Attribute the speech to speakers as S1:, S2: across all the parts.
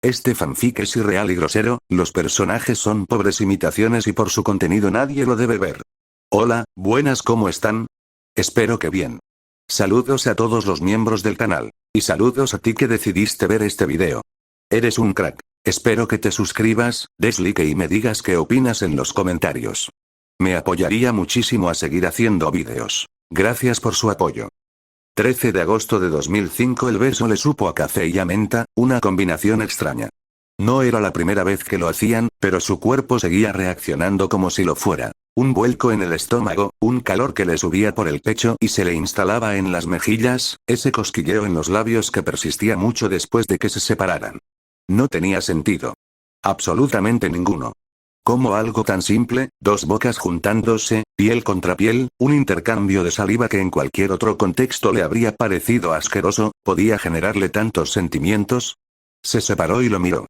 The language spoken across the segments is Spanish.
S1: Este fanfic es irreal y grosero, los personajes son pobres imitaciones y por su contenido nadie lo debe ver. Hola, buenas, ¿cómo están? Espero que bien. Saludos a todos los miembros del canal. Y saludos a ti que decidiste ver este video. Eres un crack. Espero que te suscribas, des like y me digas qué opinas en los comentarios. Me apoyaría muchísimo a seguir haciendo videos. Gracias por su apoyo. 13 de agosto de 2005. El beso le supo a café y a menta, una combinación extraña. No era la primera vez que lo hacían, pero su cuerpo seguía reaccionando como si lo fuera. Un vuelco en el estómago, un calor que le subía por el pecho y se le instalaba en las mejillas, ese cosquilleo en los labios que persistía mucho después de que se separaran. No tenía sentido. Absolutamente ninguno. Como algo tan simple, dos bocas juntándose, piel contra piel, un intercambio de saliva que en cualquier otro contexto le habría parecido asqueroso, podía generarle tantos sentimientos. Se separó y lo miró.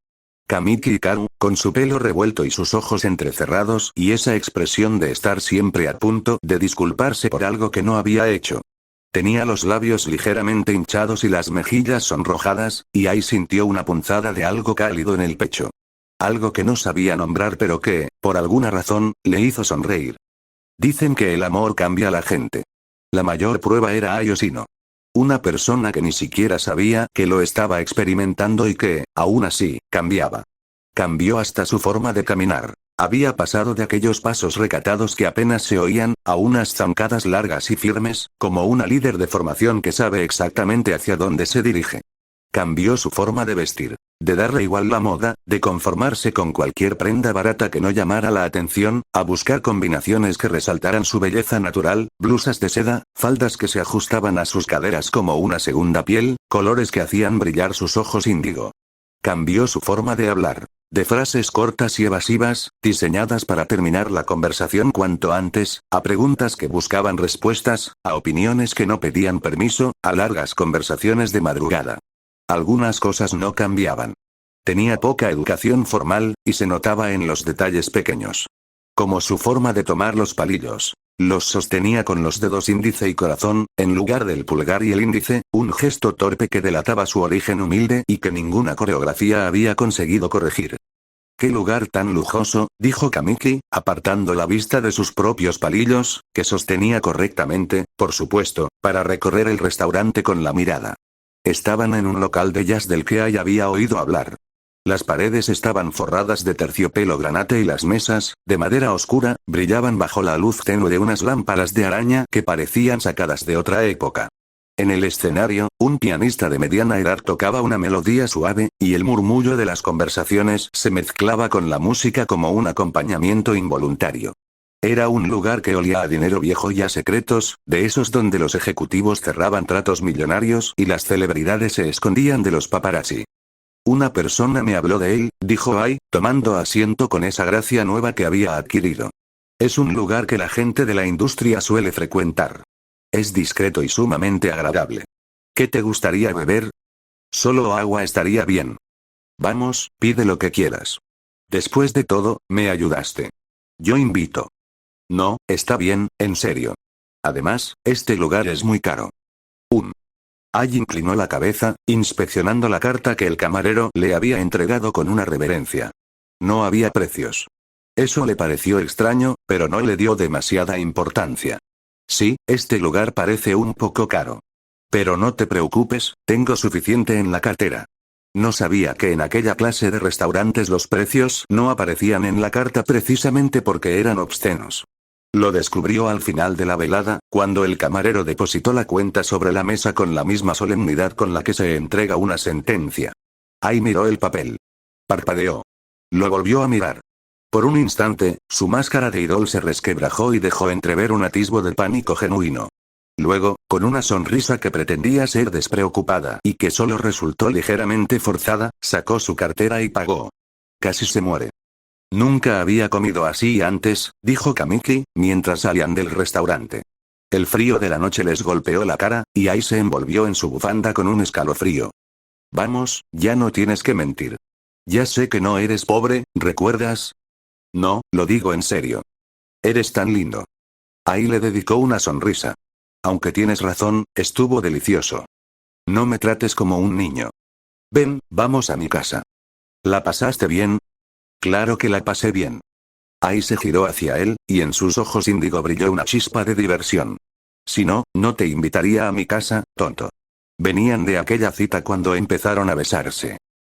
S1: Kamiki Hikaru, con su pelo revuelto y sus ojos entrecerrados y esa expresión de estar siempre a punto de disculparse por algo que no había hecho. Tenía los labios ligeramente hinchados y las mejillas sonrojadas, y ahí sintió una punzada de algo cálido en el pecho. Algo que no sabía nombrar pero que, por alguna razón, le hizo sonreír. Dicen que el amor cambia a la gente. La mayor prueba era Ayosino. Una persona que ni siquiera sabía que lo estaba experimentando y que, aún así, cambiaba. Cambió hasta su forma de caminar. Había pasado de aquellos pasos recatados que apenas se oían, a unas zancadas largas y firmes, como una líder de formación que sabe exactamente hacia dónde se dirige. Cambió su forma de vestir. De darle igual la moda, de conformarse con cualquier prenda barata que no llamara la atención, a buscar combinaciones que resaltaran su belleza natural, blusas de seda, faldas que se ajustaban a sus caderas como una segunda piel, colores que hacían brillar sus ojos índigo. Cambió su forma de hablar. De frases cortas y evasivas, diseñadas para terminar la conversación cuanto antes, a preguntas que buscaban respuestas, a opiniones que no pedían permiso, a largas conversaciones de madrugada. Algunas cosas no cambiaban. Tenía poca educación formal, y se notaba en los detalles pequeños. Como su forma de tomar los palillos. Los sostenía con los dedos índice y corazón, en lugar del pulgar y el índice, un gesto torpe que delataba su origen humilde y que ninguna coreografía había conseguido corregir. «¡Qué lugar tan lujoso!», dijo Kamiki, apartando la vista de sus propios palillos, que sostenía correctamente, por supuesto, para recorrer el restaurante con la mirada. Estaban en un local de jazz del que había oído hablar. Las paredes estaban forradas de terciopelo granate y las mesas, de madera oscura, brillaban bajo la luz tenue de unas lámparas de araña que parecían sacadas de otra época. En el escenario, un pianista de mediana edad tocaba una melodía suave, y el murmullo de las conversaciones se mezclaba con la música como un acompañamiento involuntario. Era un lugar que olía a dinero viejo y a secretos, de esos donde los ejecutivos cerraban tratos millonarios y las celebridades se escondían de los paparazzi. Una persona me habló de él, dijo Ai, tomando asiento con esa gracia nueva que había adquirido. Es un lugar que la gente de la industria suele frecuentar. Es discreto y sumamente agradable. ¿Qué te gustaría beber? Solo agua estaría bien. Vamos, pide lo que quieras. Después de todo, me ayudaste. Yo invito. No, está bien, en serio. Además, este lugar es muy caro. Ai inclinó la cabeza, inspeccionando la carta que el camarero le había entregado con una reverencia. No había precios. Eso le pareció extraño, pero no le dio demasiada importancia. Sí, este lugar parece un poco caro. Pero no te preocupes, tengo suficiente en la cartera. No sabía que en aquella clase de restaurantes los precios no aparecían en la carta precisamente porque eran obscenos. Lo descubrió al final de la velada, cuando el camarero depositó la cuenta sobre la mesa con la misma solemnidad con la que se entrega una sentencia. Ai miró el papel. Parpadeó. Lo volvió a mirar. Por un instante, su máscara de idol se resquebrajó y dejó entrever un atisbo de pánico genuino. Luego, con una sonrisa que pretendía ser despreocupada y que solo resultó ligeramente forzada, sacó su cartera y pagó. Casi se muere. Nunca había comido así antes, dijo Kamiki, mientras salían del restaurante. El frío de la noche les golpeó la cara, y Ai se envolvió en su bufanda con un escalofrío. Vamos, ya no tienes que mentir. Ya sé que no eres pobre, ¿recuerdas? No, lo digo en serio. Eres tan lindo. Ai le dedicó una sonrisa. Aunque tienes razón, estuvo delicioso. No me trates como un niño. Ven, vamos a mi casa. ¿La pasaste bien? Claro que la pasé bien. Ai se giró hacia él, y en sus ojos índigo brilló una chispa de diversión. Si no, no te invitaría a mi casa, tonto. Venían de aquella cita cuando empezaron a besarse.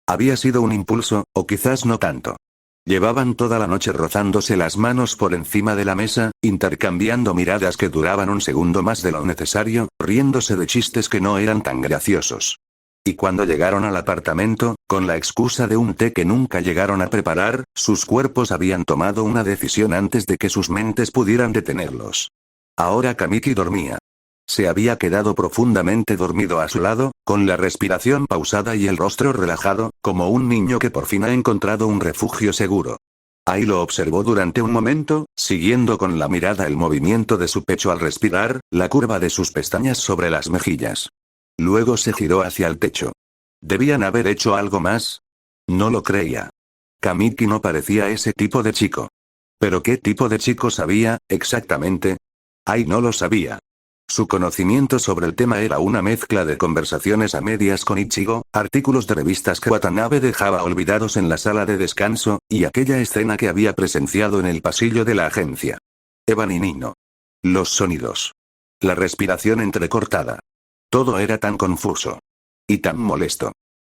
S1: Había sido un impulso, o quizás no tanto. Llevaban toda la noche rozándose las manos por encima de la mesa, intercambiando miradas que duraban un segundo más de lo necesario, riéndose de chistes que no eran tan graciosos. Y cuando llegaron al apartamento, con la excusa de un té que nunca llegaron a preparar, sus cuerpos habían tomado una decisión antes de que sus mentes pudieran detenerlos. Ahora Kamiki dormía. Se había quedado profundamente dormido a su lado, con la respiración pausada y el rostro relajado, como un niño que por fin ha encontrado un refugio seguro. Ai lo observó durante un momento, siguiendo con la mirada el movimiento de su pecho al respirar, la curva de sus pestañas sobre las mejillas. Luego se giró hacia el techo. ¿Debían haber hecho algo más? No lo creía. Kamiki no parecía ese tipo de chico. ¿Pero qué tipo de chico sabía, exactamente? Ai no lo sabía. Su conocimiento sobre el tema era una mezcla de conversaciones a medias con Ichigo, artículos de revistas que Watanabe dejaba olvidados en la sala de descanso, y aquella escena que había presenciado en el pasillo de la agencia. Evan y Nino. Los sonidos. La respiración entrecortada. Todo era tan confuso. Y tan molesto.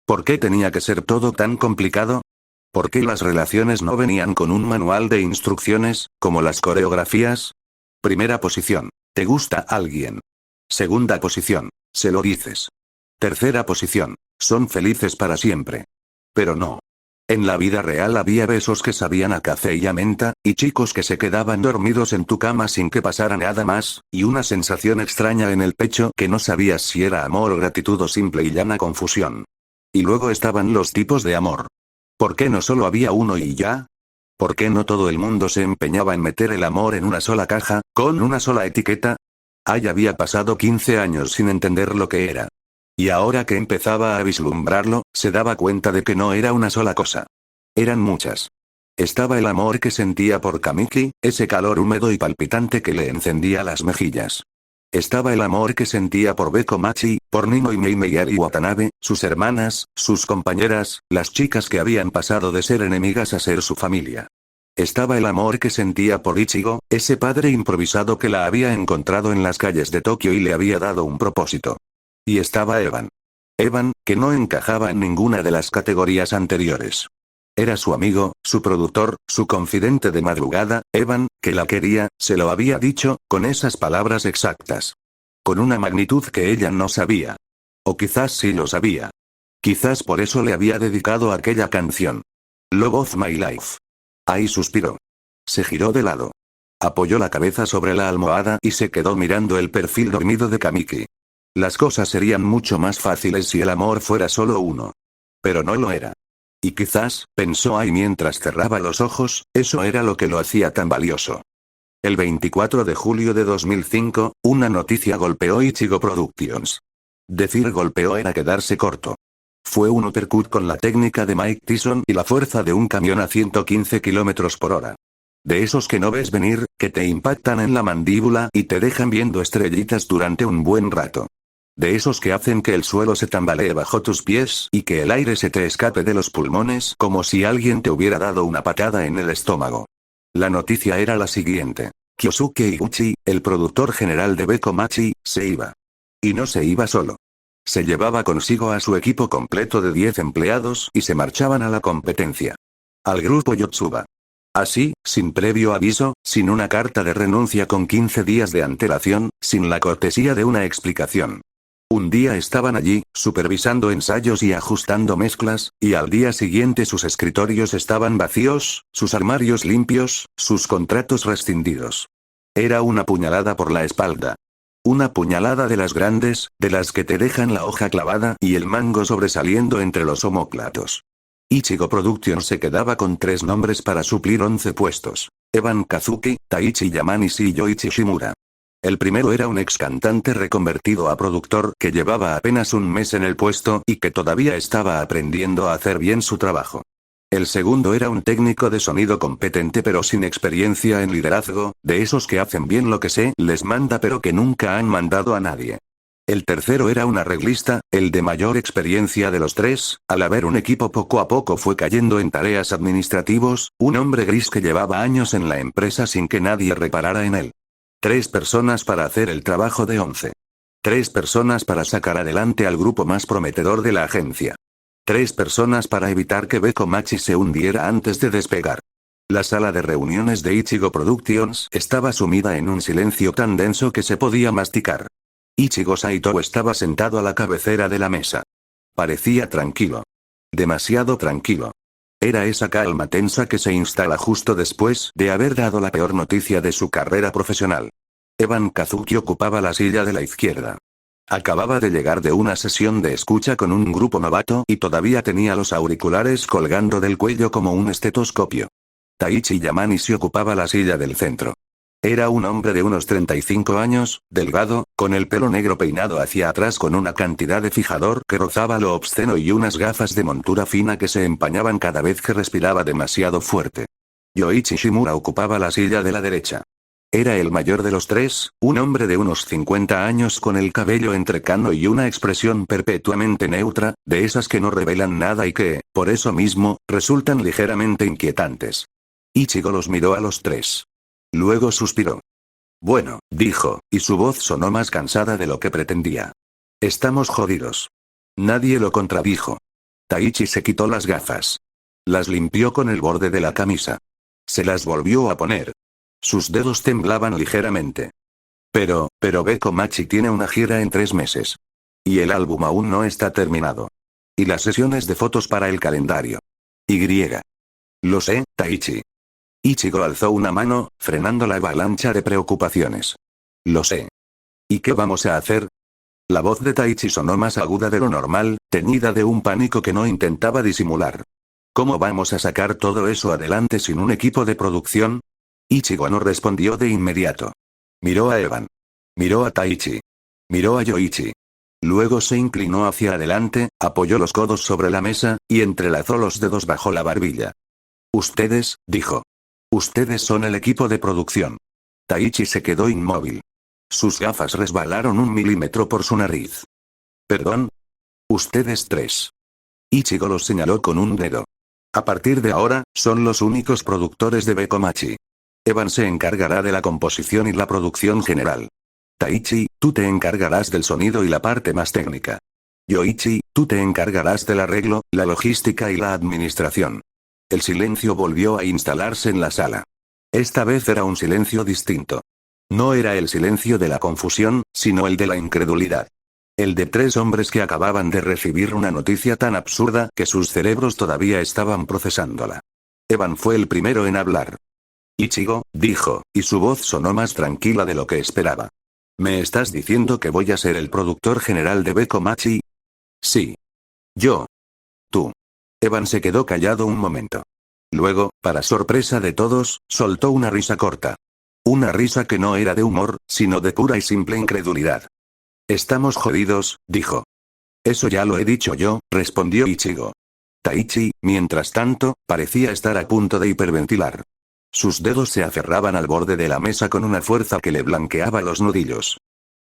S1: ¿Por qué tenía que ser todo tan complicado? ¿Por qué las relaciones no venían con un manual de instrucciones, como las coreografías? Primera posición. ¿Te gusta alguien? Segunda posición. Se lo dices. Tercera posición. Son felices para siempre. Pero no. En la vida real había besos que sabían a café y a menta, y chicos que se quedaban dormidos en tu cama sin que pasara nada más, y una sensación extraña en el pecho que no sabías si era amor o gratitud o simple y llana confusión. Y luego estaban los tipos de amor. ¿Por qué no solo había uno y ya? ¿Por qué no todo el mundo se empeñaba en meter el amor en una sola caja, con una sola etiqueta? Ai había pasado 15 años sin entender lo que era. Y ahora que empezaba a vislumbrarlo, se daba cuenta de que no era una sola cosa. Eran muchas. Estaba el amor que sentía por Kamiki, ese calor húmedo y palpitante que le encendía las mejillas. Estaba el amor que sentía por Beko Machi, por Nino y Meimei y Watanabe, sus hermanas, sus compañeras, las chicas que habían pasado de ser enemigas a ser su familia. Estaba el amor que sentía por Ichigo, ese padre improvisado que la había encontrado en las calles de Tokio y le había dado un propósito. Y estaba Evan. Evan, que no encajaba en ninguna de las categorías anteriores. Era su amigo, su productor, su confidente de madrugada, Evan, que la quería, se lo había dicho, con esas palabras exactas. Con una magnitud que ella no sabía. O quizás sí lo sabía. Quizás por eso le había dedicado aquella canción. Love of My Life. Ai suspiró. Se giró de lado. Apoyó la cabeza sobre la almohada y se quedó mirando el perfil dormido de Kamiki. Las cosas serían mucho más fáciles si el amor fuera solo uno. Pero no lo era. Y quizás, pensó Ai mientras cerraba los ojos, eso era lo que lo hacía tan valioso. El 24 de julio de 2005, una noticia golpeó Ichigo Productions. Decir golpeó era quedarse corto. Fue un uppercut con la técnica de Mike Tyson y la fuerza de un camión a 115 km por hora. De esos que no ves venir, que te impactan en la mandíbula y te dejan viendo estrellitas durante un buen rato. De esos que hacen que el suelo se tambalee bajo tus pies y que el aire se te escape de los pulmones como si alguien te hubiera dado una patada en el estómago. La noticia era la siguiente. Kyosuke Higuchi, el productor general de Beko Machi, se iba. Y no se iba solo. Se llevaba consigo a su equipo completo de 10 empleados y se marchaban a la competencia. Al grupo Yotsuba. Así, sin previo aviso, sin una carta de renuncia con 15 días de antelación, sin la cortesía de una explicación. Un día estaban allí, supervisando ensayos y ajustando mezclas, y al día siguiente sus escritorios estaban vacíos, sus armarios limpios, sus contratos rescindidos. Era una puñalada por la espalda. Una puñalada de las grandes, de las que te dejan la hoja clavada y el mango sobresaliendo entre los omóplatos. Ichigo Productions se quedaba con 3 nombres para suplir 11 puestos. Evan Kazuki, Taichi Yamanishi y Yoichi Shimura. El primero era un ex cantante reconvertido a productor que llevaba apenas un mes en el puesto y que todavía estaba aprendiendo a hacer bien su trabajo. El segundo era un técnico de sonido competente pero sin experiencia en liderazgo, de esos que hacen bien lo que se les manda pero que nunca han mandado a nadie. El tercero era un arreglista, el de mayor experiencia de los tres. Al haber un equipo poco a poco fue cayendo en tareas administrativos, un hombre gris que llevaba años en la empresa sin que nadie reparara en él. 3 personas para hacer el trabajo de 11. 3 personas para sacar adelante al grupo más prometedor de la agencia. 3 personas para evitar que Bekomachi se hundiera antes de despegar. La sala de reuniones de Ichigo Productions estaba sumida en un silencio tan denso que se podía masticar. Ichigo Saito estaba sentado a la cabecera de la mesa. Parecía tranquilo. Demasiado tranquilo. Era esa calma tensa que se instala justo después de haber dado la peor noticia de su carrera profesional. Evan Kazuki ocupaba la silla de la izquierda. Acababa de llegar de una sesión de escucha con un grupo novato y todavía tenía los auriculares colgando del cuello como un estetoscopio. Taichi Yamanishi ocupaba la silla del centro. Era un hombre de unos 35 años, delgado, con el pelo negro peinado hacia atrás con una cantidad de fijador que rozaba lo obsceno y unas gafas de montura fina que se empañaban cada vez que respiraba demasiado fuerte. Yoichi Shimura ocupaba la silla de la derecha. Era el mayor de los tres, un hombre de unos 50 años con el cabello entrecano y una expresión perpetuamente neutra, de esas que no revelan nada y que, por eso mismo, resultan ligeramente inquietantes. Ichigo los miró a los tres. Luego suspiró. Bueno, dijo, y su voz sonó más cansada de lo que pretendía. Estamos jodidos. Nadie lo contradijo. Taichi se quitó las gafas. Las limpió con el borde de la camisa. Se las volvió a poner. Sus dedos temblaban ligeramente. Pero Bekomachi tiene una gira en 3 meses. Y el álbum aún no está terminado. Y las sesiones de fotos para el calendario. Y. Lo sé, Taichi. Ichigo alzó una mano, frenando la avalancha de preocupaciones. Lo sé. ¿Y qué vamos a hacer? La voz de Taichi sonó más aguda de lo normal, teñida de un pánico que no intentaba disimular. ¿Cómo vamos a sacar todo eso adelante sin un equipo de producción? Ichigo no respondió de inmediato. Miró a Evan. Miró a Taichi. Miró a Yoichi. Luego se inclinó hacia adelante, apoyó los codos sobre la mesa, y entrelazó los dedos bajo la barbilla. Ustedes, dijo. Ustedes son el equipo de producción. Taichi se quedó inmóvil. Sus gafas resbalaron 1 milímetro por su nariz. ¿Perdón? Ustedes 3. Ichigo los señaló con un dedo. A partir de ahora, son los únicos productores de Bekomachi. Evan se encargará de la composición y la producción general. Taichi, tú te encargarás del sonido y la parte más técnica. Yoichi, tú te encargarás del arreglo, la logística y la administración. El silencio volvió a instalarse en la sala. Esta vez era un silencio distinto. No era el silencio de la confusión, sino el de la incredulidad. El de 3 hombres que acababan de recibir una noticia tan absurda que sus cerebros todavía estaban procesándola. Evan fue el primero en hablar. Ichigo, dijo, y su voz sonó más tranquila de lo que esperaba. ¿Me estás diciendo que voy a ser el productor general de Bekomachi? Sí. Yo. Tú. Evan se quedó callado un momento. Luego, para sorpresa de todos, soltó una risa corta. Una risa que no era de humor, sino de pura y simple incredulidad. Estamos jodidos, dijo. Eso ya lo he dicho yo, respondió Ichigo. Taichi, mientras tanto, parecía estar a punto de hiperventilar. Sus dedos se aferraban al borde de la mesa con una fuerza que le blanqueaba los nudillos.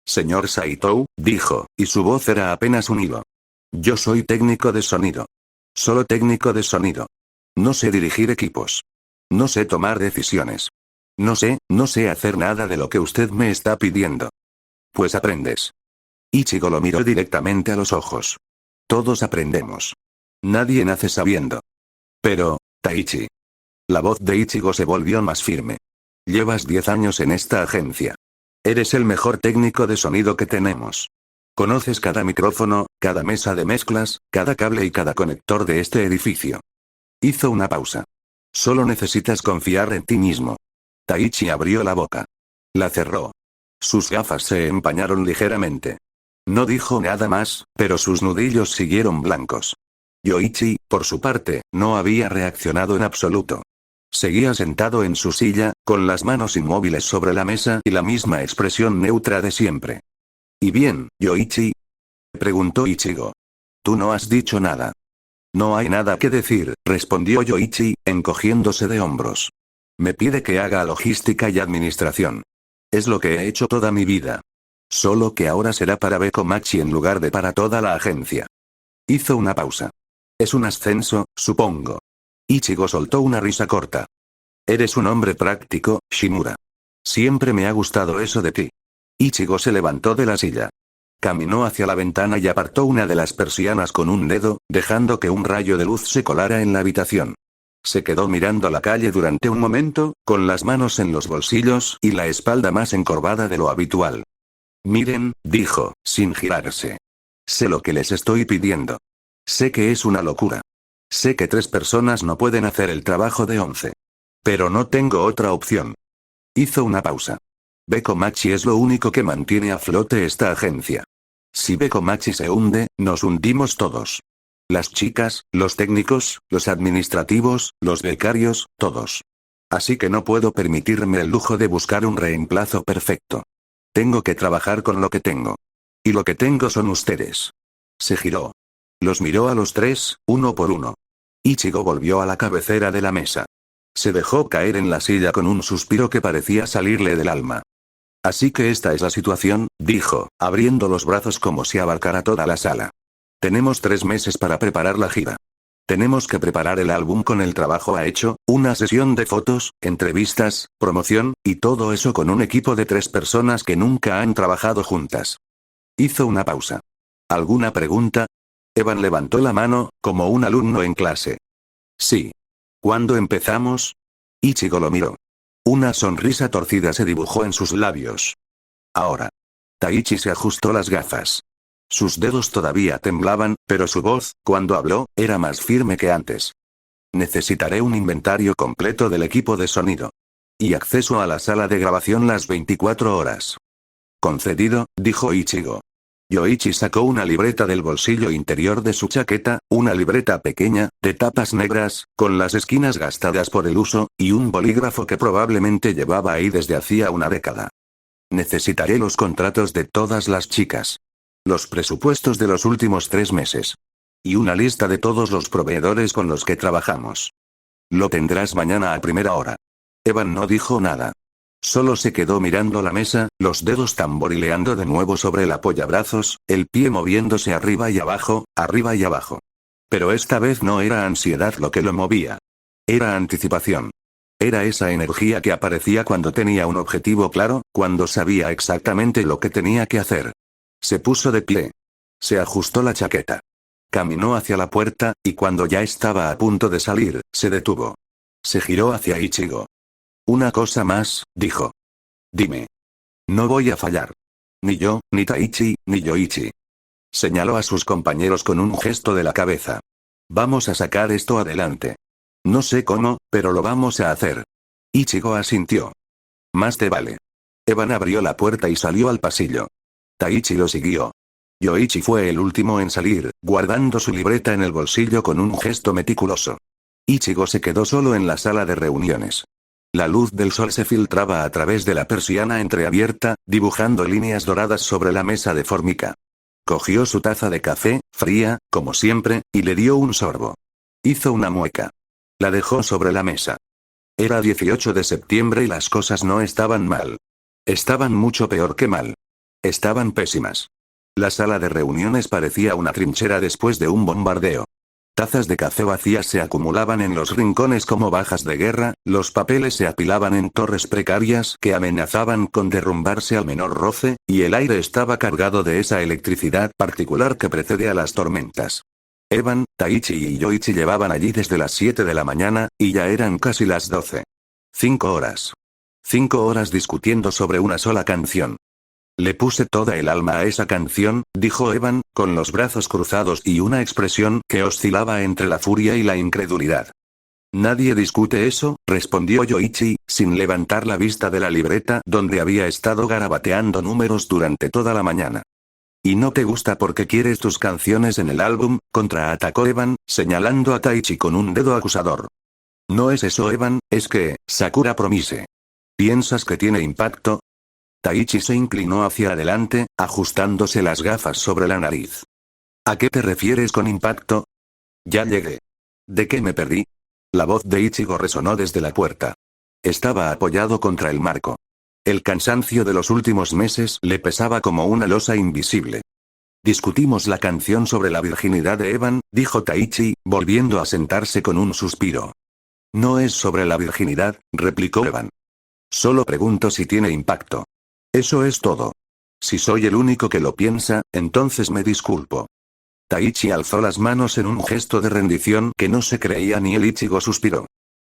S1: Señor Saito, dijo, y su voz era apenas un hilo. Yo soy técnico de sonido. Solo técnico de sonido. No sé dirigir equipos. No sé tomar decisiones. No sé hacer nada de lo que usted me está pidiendo. Pues aprendes. Ichigo lo miró directamente a los ojos. Todos aprendemos. Nadie nace sabiendo. Pero, Taichi. La voz de Ichigo se volvió más firme. Llevas 10 años en esta agencia. Eres el mejor técnico de sonido que tenemos. Conoces cada micrófono, cada mesa de mezclas, cada cable y cada conector de este edificio. Hizo una pausa. Solo necesitas confiar en ti mismo. Taichi abrió la boca. La cerró. Sus gafas se empañaron ligeramente. No dijo nada más, pero sus nudillos siguieron blancos. Yoichi, por su parte, no había reaccionado en absoluto. Seguía sentado en su silla, con las manos inmóviles sobre la mesa y la misma expresión neutra de siempre. ¿Y bien, Yoichi? Preguntó Ichigo. Tú no has dicho nada. No hay nada que decir, respondió Yoichi, encogiéndose de hombros. Me pide que haga logística y administración. Es lo que he hecho toda mi vida. Solo que ahora será para Beko Machi en lugar de para toda la agencia. Hizo una pausa. Es un ascenso, supongo. Ichigo soltó una risa corta. Eres un hombre práctico, Shimura. Siempre me ha gustado eso de ti. Ichigo se levantó de la silla. Caminó hacia la ventana y apartó una de las persianas con un dedo, dejando que un rayo de luz se colara en la habitación. Se quedó mirando la calle durante un momento, con las manos en los bolsillos y la espalda más encorvada de lo habitual. Miren, dijo, sin girarse. Sé lo que les estoy pidiendo. Sé que es una locura. Sé que 3 personas no pueden hacer el trabajo de 11. Pero no tengo otra opción. Hizo una pausa. Beko Machi es lo único que mantiene a flote esta agencia. Si Beko Machi se hunde, nos hundimos todos. Las chicas, los técnicos, los administrativos, los becarios, todos. Así que no puedo permitirme el lujo de buscar un reemplazo perfecto. Tengo que trabajar con lo que tengo. Y lo que tengo son ustedes. Se giró. Los miró a los 3, uno por uno. Ichigo volvió a la cabecera de la mesa. Se dejó caer en la silla con un suspiro que parecía salirle del alma. Así que esta es la situación, dijo, abriendo los brazos como si abarcara toda la sala. Tenemos 3 meses para preparar la gira. Tenemos que preparar el álbum con el trabajo hecho, una sesión de fotos, entrevistas, promoción, y todo eso con un equipo de 3 personas que nunca han trabajado juntas. Hizo una pausa. ¿Alguna pregunta? Evan levantó la mano, como un alumno en clase. Sí. ¿Cuándo empezamos? Ichigo lo miró. Una sonrisa torcida se dibujó en sus labios. Ahora. Taichi se ajustó las gafas. Sus dedos todavía temblaban, pero su voz, cuando habló, era más firme que antes. Necesitaré un inventario completo del equipo de sonido. Y acceso a la sala de grabación las 24 horas. Concedido, dijo Ichigo. Yoichi sacó una libreta del bolsillo interior de su chaqueta, una libreta pequeña, de tapas negras, con las esquinas gastadas por el uso, y un bolígrafo que probablemente llevaba ahí desde hacía una década. Necesitaré los contratos de todas las chicas. Los presupuestos de los últimos 3 meses. Y una lista de todos los proveedores con los que trabajamos. Lo tendrás mañana a primera hora. Evan no dijo nada. Solo se quedó mirando la mesa, los dedos tamborileando de nuevo sobre el apoyabrazos, el pie moviéndose arriba y abajo, arriba y abajo. Pero esta vez no era ansiedad lo que lo movía. Era anticipación. Era esa energía que aparecía cuando tenía un objetivo claro, cuando sabía exactamente lo que tenía que hacer. Se puso de pie. Se ajustó la chaqueta. Caminó hacia la puerta, y cuando ya estaba a punto de salir, se detuvo. Se giró hacia Ichigo. Una cosa más, dijo. Dime. No voy a fallar. Ni yo, ni Taichi, ni Yoichi. Señaló a sus compañeros con un gesto de la cabeza. Vamos a sacar esto adelante. No sé cómo, pero lo vamos a hacer. Ichigo asintió. Más te vale. Evan abrió la puerta y salió al pasillo. Taichi lo siguió. Yoichi fue el último en salir, guardando su libreta en el bolsillo con un gesto meticuloso. Ichigo se quedó solo en la sala de reuniones. La luz del sol se filtraba a través de la persiana entreabierta, dibujando líneas doradas sobre la mesa de formica. Cogió su taza de café, fría, como siempre, y le dio un sorbo. Hizo una mueca. La dejó sobre la mesa. Era 18 de septiembre y las cosas no estaban mal. Estaban mucho peor que mal. Estaban pésimas. La sala de reuniones parecía una trinchera después de un bombardeo. Tazas de café vacías se acumulaban en los rincones como bajas de guerra, los papeles se apilaban en torres precarias que amenazaban con derrumbarse al menor roce, y el aire estaba cargado de esa electricidad particular que precede a las tormentas. Evan, Taichi y Yoichi llevaban allí desde las 7 de la mañana, y ya eran casi las 12. 5 horas. 5 horas discutiendo sobre una sola canción. Le puse toda el alma a esa canción, dijo Evan, con los brazos cruzados y una expresión que oscilaba entre la furia y la incredulidad. Nadie discute eso, respondió Yoichi, sin levantar la vista de la libreta donde había estado garabateando números durante toda la mañana. ¿Y no te gusta porque quieres tus canciones en el álbum?, contraatacó Evan, señalando a Taichi con un dedo acusador. No es eso, Evan, es que, Sakura Promise. ¿Piensas que tiene impacto? Taichi se inclinó hacia adelante, ajustándose las gafas sobre la nariz. ¿A qué te refieres con impacto? Ya llegué. ¿De qué me perdí? La voz de Ichigo resonó desde la puerta. Estaba apoyado contra el marco. El cansancio de los últimos meses le pesaba como una losa invisible. Discutimos la canción sobre la virginidad de Evan, dijo Taichi, volviendo a sentarse con un suspiro. No es sobre la virginidad, replicó Evan. Solo pregunto si tiene impacto. Eso es todo. Si soy el único que lo piensa, entonces me disculpo. Taichi alzó las manos en un gesto de rendición que no se creía ni él. Ichigo suspiró.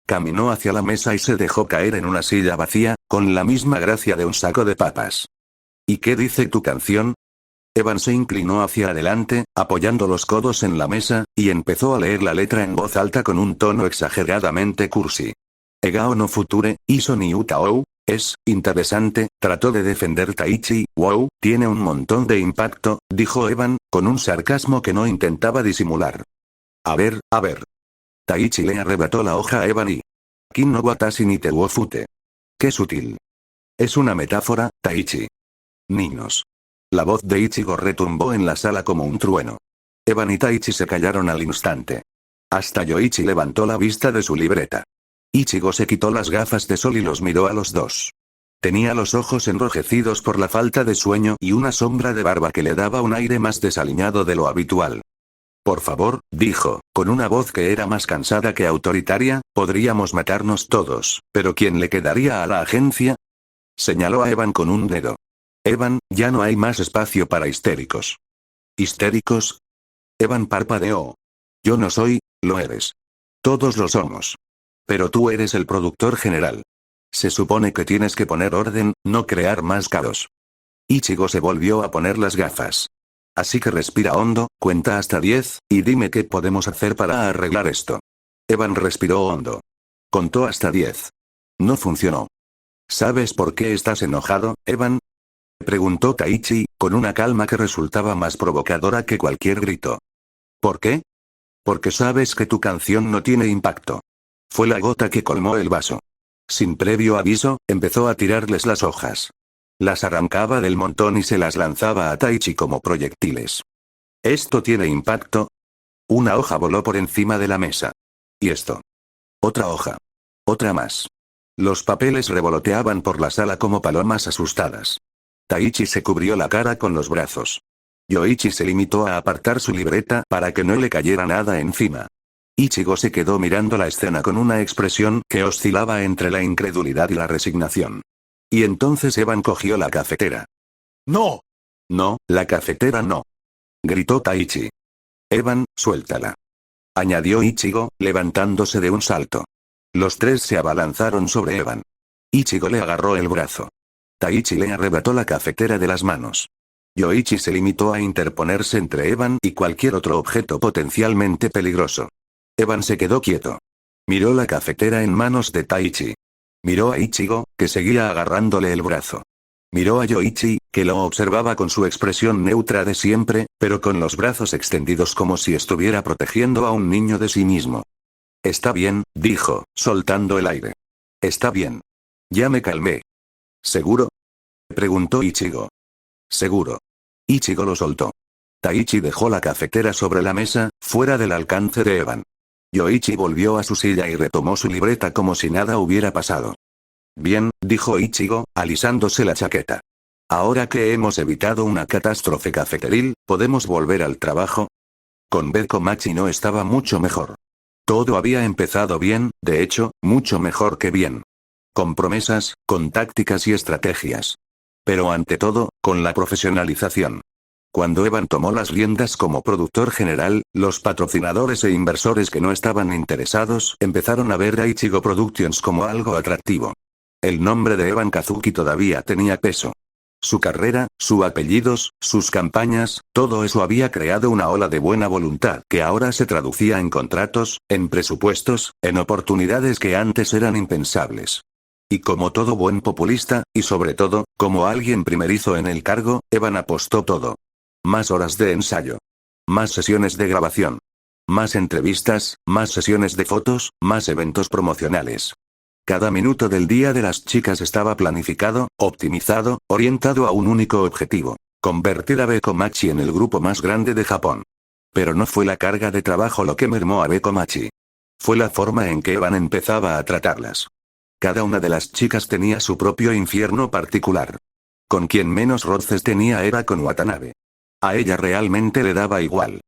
S1: Caminó hacia la mesa y se dejó caer en una silla vacía, con la misma gracia de un saco de papas. ¿Y qué dice tu canción? Evan se inclinó hacia adelante, apoyando los codos en la mesa, y empezó a leer la letra en voz alta con un tono exageradamente cursi. Egao no future, iso ni utao. Es interesante, trató de defender Taichi. Wow, tiene un montón de impacto, dijo Evan, con un sarcasmo que no intentaba disimular. A ver. Taichi le arrebató la hoja a Evan y... Kin no watashi ni te wo fute. Qué sutil. Es una metáfora, Taichi. Niños. La voz de Ichigo retumbó en la sala como un trueno. Evan y Taichi se callaron al instante. Hasta Yoichi levantó la vista de su libreta. Ichigo se quitó las gafas de sol y los miró a los dos. Tenía los ojos enrojecidos por la falta de sueño y una sombra de barba que le daba un aire más desaliñado de lo habitual. Por favor, dijo, con una voz que era más cansada que autoritaria, podríamos matarnos todos, pero ¿quién le quedaría a la agencia? Señaló a Evan con un dedo. Evan, ya no hay más espacio para histéricos. ¿Histéricos? Evan parpadeó. Yo no soy, lo eres. Todos lo somos. Pero tú eres el productor general. Se supone que tienes que poner orden, no crear más caos. Ichigo se volvió a poner las gafas. Así que respira hondo, cuenta hasta 10, y dime qué podemos hacer para arreglar esto. Evan respiró hondo. Contó hasta 10. No funcionó. ¿Sabes por qué estás enojado, Evan? Preguntó Taichi, con una calma que resultaba más provocadora que cualquier grito. ¿Por qué? Porque sabes que tu canción no tiene impacto. Fue la gota que colmó el vaso. Sin previo aviso, empezó a tirarles las hojas. Las arrancaba del montón y se las lanzaba a Taichi como proyectiles. ¿Esto tiene impacto? Una hoja voló por encima de la mesa. ¿Y esto? Otra hoja. Otra más. Los papeles revoloteaban por la sala como palomas asustadas. Taichi se cubrió la cara con los brazos. Yoichi se limitó a apartar su libreta para que no le cayera nada encima. Ichigo se quedó mirando la escena con una expresión que oscilaba entre la incredulidad y la resignación. Y entonces Evan cogió la cafetera. ¡No! No, la cafetera no. Gritó Taichi. Evan, suéltala. Añadió Ichigo, levantándose de un salto. Los tres se abalanzaron sobre Evan. Ichigo le agarró el brazo. Taichi le arrebató la cafetera de las manos. Yoichi se limitó a interponerse entre Evan y cualquier otro objeto potencialmente peligroso. Evan se quedó quieto. Miró la cafetera en manos de Taichi. Miró a Ichigo, que seguía agarrándole el brazo. Miró a Yoichi, que lo observaba con su expresión neutra de siempre, pero con los brazos extendidos como si estuviera protegiendo a un niño de sí mismo. Está bien, dijo, soltando el aire. Está bien. Ya me calmé. ¿Seguro? Preguntó Ichigo. Seguro. Ichigo lo soltó. Taichi dejó la cafetera sobre la mesa, fuera del alcance de Evan. Yoichi volvió a su silla y retomó su libreta como si nada hubiera pasado. Bien, dijo Ichigo, alisándose la chaqueta. Ahora que hemos evitado una catástrofe cafeteril, ¿podemos volver al trabajo? Con Beth Komachi no estaba mucho mejor. Todo había empezado bien, de hecho, mucho mejor que bien. Con promesas, con tácticas y estrategias. Pero ante todo, con la profesionalización. Cuando Evan tomó las riendas como productor general, los patrocinadores e inversores que no estaban interesados empezaron a ver a Ichigo Productions como algo atractivo. El nombre de Evan Kazuki todavía tenía peso. Su carrera, sus apellidos, sus campañas, todo eso había creado una ola de buena voluntad que ahora se traducía en contratos, en presupuestos, en oportunidades que antes eran impensables. Y como todo buen populista, y sobre todo, como alguien primerizo en el cargo, Evan apostó todo. Más horas de ensayo. Más sesiones de grabación. Más entrevistas, más sesiones de fotos, más eventos promocionales. Cada minuto del día de las chicas estaba planificado, optimizado, orientado a un único objetivo: convertir a Bekomachi en el grupo más grande de Japón. Pero no fue la carga de trabajo lo que mermó a Bekomachi. Fue la forma en que Evan empezaba a tratarlas. Cada una de las chicas tenía su propio infierno particular. Con quien menos roces tenía era con Watanabe. A ella realmente le daba igual.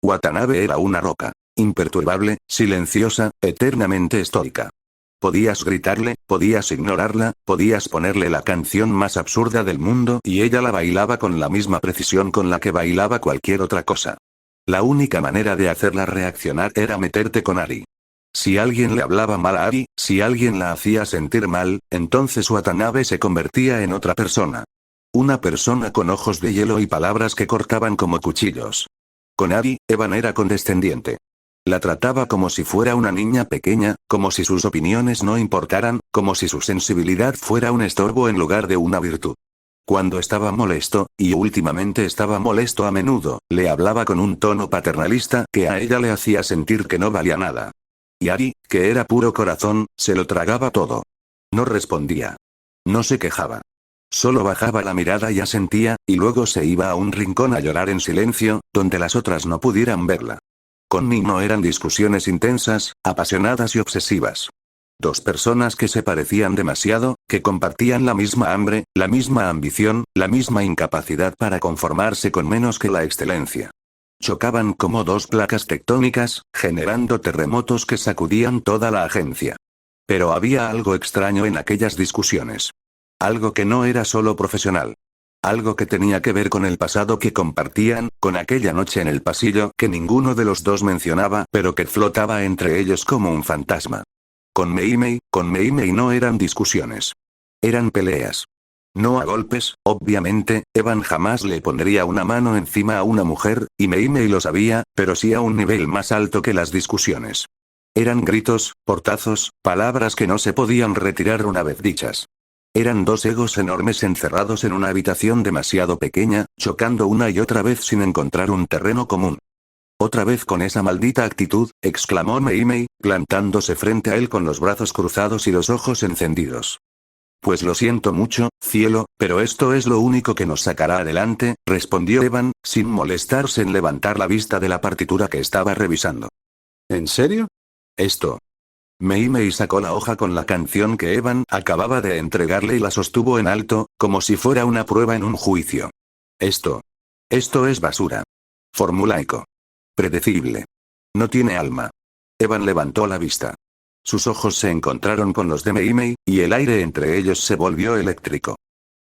S1: Watanabe era una roca. Imperturbable, silenciosa, eternamente estoica. Podías gritarle, podías ignorarla, podías ponerle la canción más absurda del mundo y ella la bailaba con la misma precisión con la que bailaba cualquier otra cosa. La única manera de hacerla reaccionar era meterte con Ari. Si alguien le hablaba mal a Ari, si alguien la hacía sentir mal, entonces Watanabe se convertía en otra persona. Una persona con ojos de hielo y palabras que cortaban como cuchillos. Con Ari, Evan era condescendiente. La trataba como si fuera una niña pequeña, como si sus opiniones no importaran, como si su sensibilidad fuera un estorbo en lugar de una virtud. Cuando estaba molesto, y últimamente estaba molesto a menudo, le hablaba con un tono paternalista que a ella le hacía sentir que no valía nada. Y Ari, que era puro corazón, se lo tragaba todo. No respondía. No se quejaba. Solo bajaba la mirada y asentía, y luego se iba a un rincón a llorar en silencio, donde las otras no pudieran verla. Con Nino eran discusiones intensas, apasionadas y obsesivas. Dos personas que se parecían demasiado, que compartían la misma hambre, la misma ambición, la misma incapacidad para conformarse con menos que la excelencia. Chocaban como dos placas tectónicas, generando terremotos que sacudían toda la agencia. Pero había algo extraño en aquellas discusiones. Algo que no era solo profesional. Algo que tenía que ver con el pasado que compartían, con aquella noche en el pasillo que ninguno de los dos mencionaba, pero que flotaba entre ellos como un fantasma. Con Mei no eran discusiones. Eran peleas. No a golpes, obviamente, Evan jamás le pondría una mano encima a una mujer, y Mei lo sabía, pero sí a un nivel más alto que las discusiones. Eran gritos, portazos, palabras que no se podían retirar una vez dichas. Eran dos egos enormes encerrados en una habitación demasiado pequeña, chocando una y otra vez sin encontrar un terreno común. Otra vez con esa maldita actitud, exclamó Mei, plantándose frente a él con los brazos cruzados y los ojos encendidos. Pues lo siento mucho, cielo, pero esto es lo único que nos sacará adelante, respondió Evan, sin molestarse en levantar la vista de la partitura que estaba revisando. ¿En serio? Esto. Mei sacó la hoja con la canción que Evan acababa de entregarle y la sostuvo en alto, como si fuera una prueba en un juicio. Esto es basura. Formulaico. Predecible. No tiene alma. Evan levantó la vista. Sus ojos se encontraron con los de Mei, y el aire entre ellos se volvió eléctrico.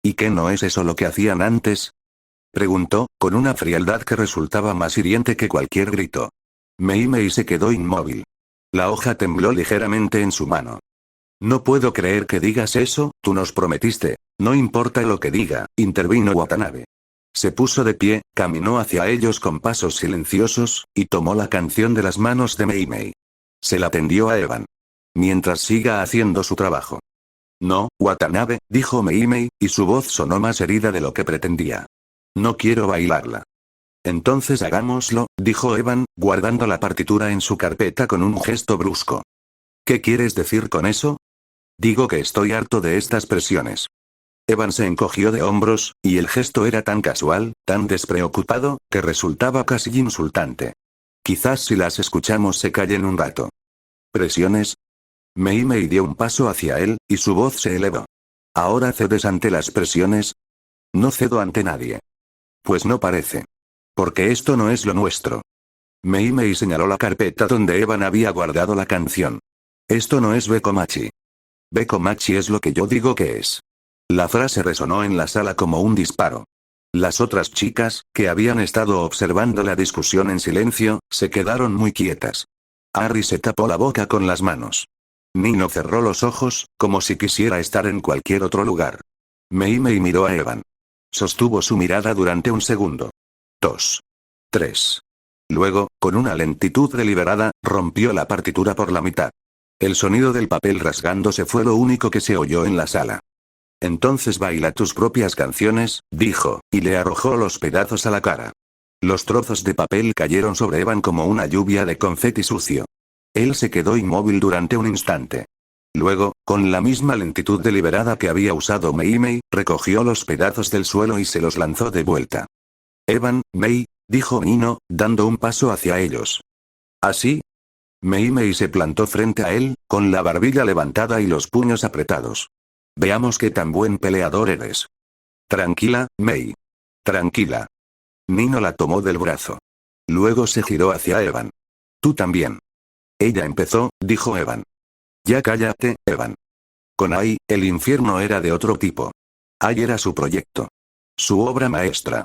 S1: ¿Y qué no es eso lo que hacían antes? Preguntó, con una frialdad que resultaba más hiriente que cualquier grito. Mei se quedó inmóvil. La hoja tembló ligeramente en su mano. No puedo creer que digas eso, tú nos prometiste. No importa lo que diga, intervino Watanabe. Se puso de pie, caminó hacia ellos con pasos silenciosos, y tomó la canción de las manos de Mei. Se la tendió a Evan. Mientras siga haciendo su trabajo. No, Watanabe, dijo Mei, y su voz sonó más herida de lo que pretendía. No quiero bailarla. Entonces hagámoslo, dijo Evan, guardando la partitura en su carpeta con un gesto brusco. ¿Qué quieres decir con eso? Digo que estoy harto de estas presiones. Evan se encogió de hombros, y el gesto era tan casual, tan despreocupado, que resultaba casi insultante. Quizás si las escuchamos se callen un rato. ¿Presiones? Mei dio un paso hacia él, y su voz se elevó. ¿Ahora cedes ante las presiones? No cedo ante nadie. Pues no parece. Porque esto no es lo nuestro. Mei señaló la carpeta donde Evan había guardado la canción. Esto no es Bekomachi. Bekomachi es lo que yo digo que es. La frase resonó en la sala como un disparo. Las otras chicas, que habían estado observando la discusión en silencio, se quedaron muy quietas. Harry se tapó la boca con las manos. Nino cerró los ojos, como si quisiera estar en cualquier otro lugar. Mei miró a Evan. Sostuvo su mirada durante un segundo. 2. 3. Luego, con una lentitud deliberada, rompió la partitura por la mitad. El sonido del papel rasgándose fue lo único que se oyó en la sala. Entonces baila tus propias canciones, dijo, y le arrojó los pedazos a la cara. Los trozos de papel cayeron sobre Evan como una lluvia de confeti sucio. Él se quedó inmóvil durante un instante. Luego, con la misma lentitud deliberada que había usado Mei, recogió los pedazos del suelo y se los lanzó de vuelta. Evan, Mei, dijo Nino, dando un paso hacia ellos. ¿Así? Mei se plantó frente a él, con la barbilla levantada y los puños apretados. Veamos qué tan buen peleador eres. Tranquila, Mei. Tranquila. Nino la tomó del brazo. Luego se giró hacia Evan. Tú también. Ella empezó, dijo Evan. Ya cállate, Evan. Con Ai, el infierno era de otro tipo. Ai era su proyecto. Su obra maestra.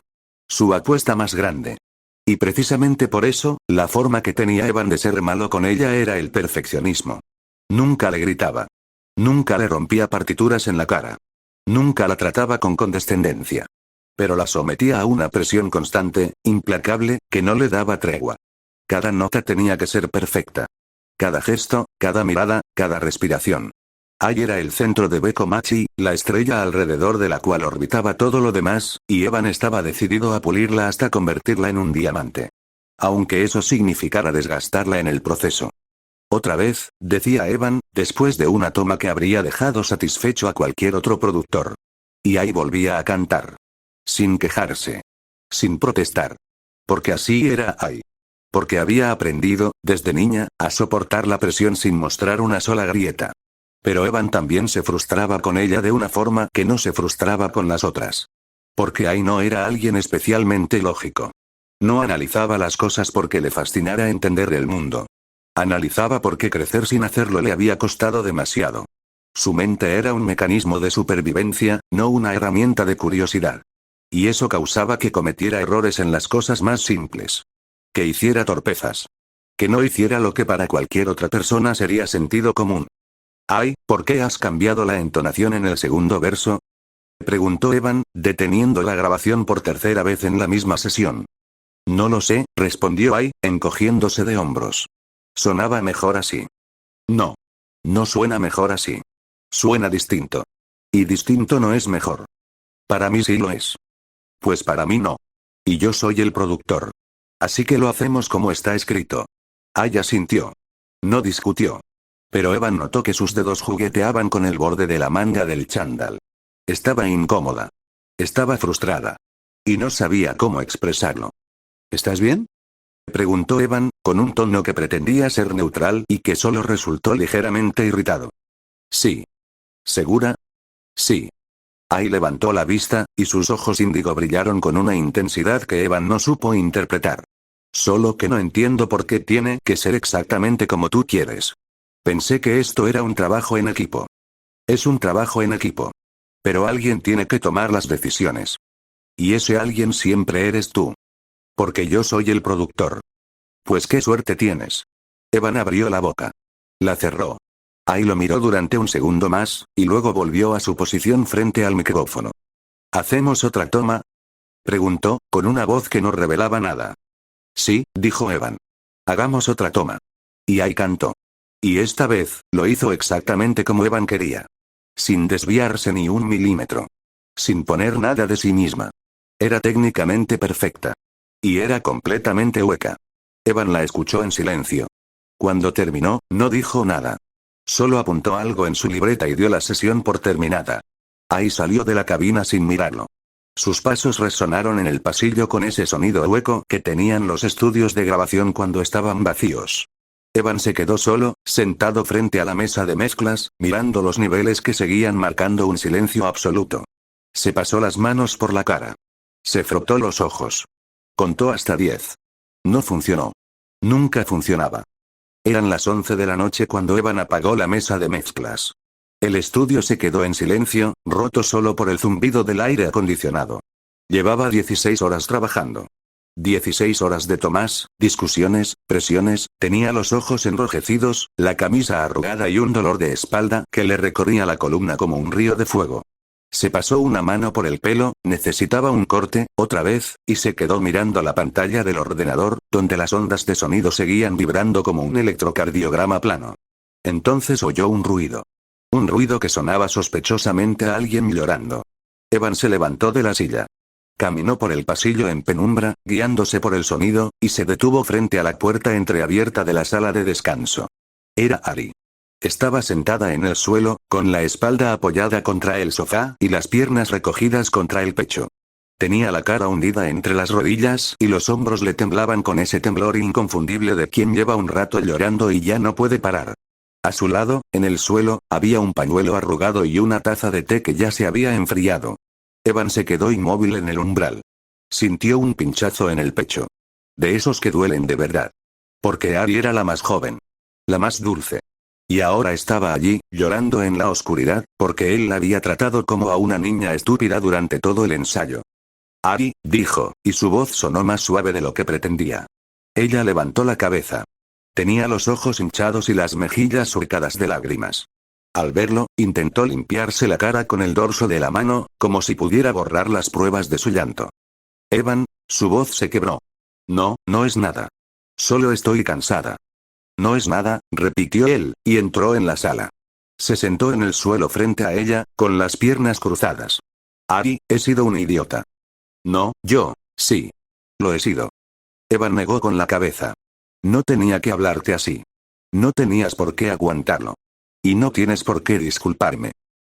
S1: Su apuesta más grande. Y precisamente por eso, la forma que tenía Evan de ser malo con ella era el perfeccionismo. Nunca le gritaba. Nunca le rompía partituras en la cara. Nunca la trataba con condescendencia. Pero la sometía a una presión constante, implacable, que no le daba tregua. Cada nota tenía que ser perfecta. Cada gesto, cada mirada, cada respiración. Ai era el centro de Beko Machi, la estrella alrededor de la cual orbitaba todo lo demás, y Evan estaba decidido a pulirla hasta convertirla en un diamante. Aunque eso significara desgastarla en el proceso. Otra vez, decía Evan, después de una toma que habría dejado satisfecho a cualquier otro productor. Y Ai volvía a cantar. Sin quejarse. Sin protestar. Porque así era Ai. Porque había aprendido, desde niña, a soportar la presión sin mostrar una sola grieta. Pero Evan también se frustraba con ella de una forma que no se frustraba con las otras. Porque Ai no era alguien especialmente lógico. No analizaba las cosas porque le fascinara entender el mundo. Analizaba porque crecer sin hacerlo le había costado demasiado. Su mente era un mecanismo de supervivencia, no una herramienta de curiosidad. Y eso causaba que cometiera errores en las cosas más simples. Que hiciera torpezas. Que no hiciera lo que para cualquier otra persona sería sentido común. Ai, ¿por qué has cambiado la entonación en el segundo verso? Preguntó Evan, deteniendo la grabación por tercera vez en la misma sesión. No lo sé, respondió Ai, encogiéndose de hombros. Sonaba mejor así. No. No suena mejor así. Suena distinto. Y distinto no es mejor. Para mí sí lo es. Pues para mí no. Y yo soy el productor. Así que lo hacemos como está escrito. Ai asintió. No discutió. Pero Evan notó que sus dedos jugueteaban con el borde de la manga del chándal. Estaba incómoda. Estaba frustrada. Y no sabía cómo expresarlo. ¿Estás bien? Preguntó Evan, con un tono que pretendía ser neutral y que solo resultó ligeramente irritado. Sí. ¿Segura? Sí. Ai levantó la vista, y sus ojos índigo brillaron con una intensidad que Evan no supo interpretar. Solo que no entiendo por qué tiene que ser exactamente como tú quieres. Pensé que esto era un trabajo en equipo. Es un trabajo en equipo. Pero alguien tiene que tomar las decisiones. Y ese alguien siempre eres tú. Porque yo soy el productor. Pues qué suerte tienes. Evan abrió la boca. La cerró. Ai lo miró durante un segundo más, y luego volvió a su posición frente al micrófono. ¿Hacemos otra toma? Preguntó, con una voz que no revelaba nada. Sí, dijo Evan. Hagamos otra toma. Y Ai cantó. Y esta vez, lo hizo exactamente como Evan quería. Sin desviarse ni un milímetro. Sin poner nada de sí misma. Era técnicamente perfecta. Y era completamente hueca. Evan la escuchó en silencio. Cuando terminó, no dijo nada. Solo apuntó algo en su libreta y dio la sesión por terminada. Ai salió de la cabina sin mirarlo. Sus pasos resonaron en el pasillo con ese sonido hueco que tenían los estudios de grabación cuando estaban vacíos. Evan se quedó solo, sentado frente a la mesa de mezclas, mirando los niveles que seguían marcando un silencio absoluto. Se pasó las manos por la cara. Se frotó los ojos. Contó hasta 10. No funcionó. Nunca funcionaba. Eran las 11 de la noche cuando Evan apagó la mesa de mezclas. El estudio se quedó en silencio, roto solo por el zumbido del aire acondicionado. Llevaba 16 horas trabajando. 16 horas de tomas, discusiones, presiones, tenía los ojos enrojecidos, la camisa arrugada y un dolor de espalda que le recorría la columna como un río de fuego. Se pasó una mano por el pelo, necesitaba un corte, otra vez, y se quedó mirando la pantalla del ordenador, donde las ondas de sonido seguían vibrando como un electrocardiograma plano. Entonces oyó un ruido. Un ruido que sonaba sospechosamente a alguien llorando. Evan se levantó de la silla. Caminó por el pasillo en penumbra, guiándose por el sonido, y se detuvo frente a la puerta entreabierta de la sala de descanso. Era Ari. Estaba sentada en el suelo, con la espalda apoyada contra el sofá y las piernas recogidas contra el pecho. Tenía la cara hundida entre las rodillas y los hombros le temblaban con ese temblor inconfundible de quien lleva un rato llorando y ya no puede parar. A su lado, en el suelo, había un pañuelo arrugado y una taza de té que ya se había enfriado. Evan se quedó inmóvil en el umbral. Sintió un pinchazo en el pecho. De esos que duelen de verdad. Porque Ari era la más joven. La más dulce. Y ahora estaba allí, llorando en la oscuridad, porque él la había tratado como a una niña estúpida durante todo el ensayo. Ari, dijo, y su voz sonó más suave de lo que pretendía. Ella levantó la cabeza. Tenía los ojos hinchados y las mejillas surcadas de lágrimas. Al verlo, intentó limpiarse la cara con el dorso de la mano, como si pudiera borrar las pruebas de su llanto. Evan, su voz se quebró. No, no es nada. Solo estoy cansada. No es nada, repitió él, y entró en la sala. Se sentó en el suelo frente a ella, con las piernas cruzadas. Ari, he sido un idiota. No, yo, sí. Lo he sido. Evan negó con la cabeza. No tenía que hablarte así. No tenías por qué aguantarlo. Y no tienes por qué disculparme.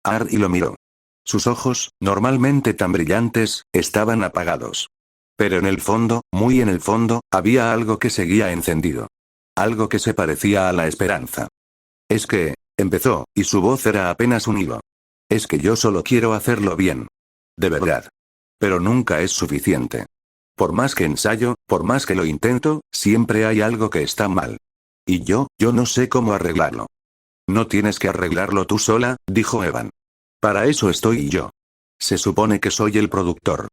S1: Ari lo miró. Sus ojos, normalmente tan brillantes, estaban apagados. Pero en el fondo, muy en el fondo, había algo que seguía encendido. Algo que se parecía a la esperanza. Es que, empezó, y su voz era apenas un hilo. Es que yo solo quiero hacerlo bien. De verdad. Pero nunca es suficiente. Por más que ensayo, por más que lo intento, siempre hay algo que está mal. Y yo no sé cómo arreglarlo. No tienes que arreglarlo tú sola, dijo Evan. Para eso estoy yo. Se supone que soy el productor.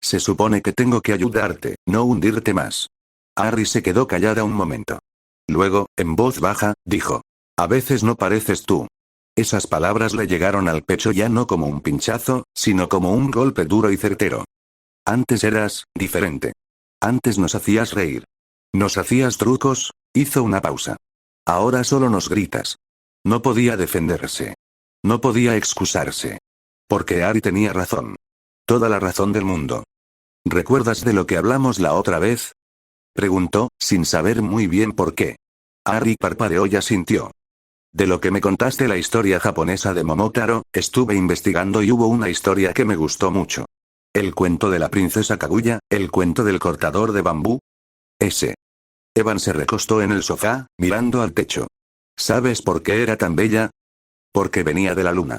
S1: Se supone que tengo que ayudarte, no hundirte más. Ari se quedó callada un momento. Luego, en voz baja, dijo. A veces no pareces tú. Esas palabras le llegaron al pecho ya no como un pinchazo, sino como un golpe duro y certero. Antes eras diferente. Antes nos hacías reír. Nos hacías trucos, hizo una pausa. Ahora solo nos gritas. No podía defenderse. No podía excusarse. Porque Ari tenía razón. Toda la razón del mundo. ¿Recuerdas de lo que hablamos la otra vez? Preguntó, sin saber muy bien por qué. Ari parpadeó y asintió. De lo que me contaste la historia japonesa de Momotaro, estuve investigando y hubo una historia que me gustó mucho. El cuento de la princesa Kaguya, el cuento del cortador de bambú. Ese. Evan se recostó en el sofá, mirando al techo. ¿Sabes por qué era tan bella? Porque venía de la luna.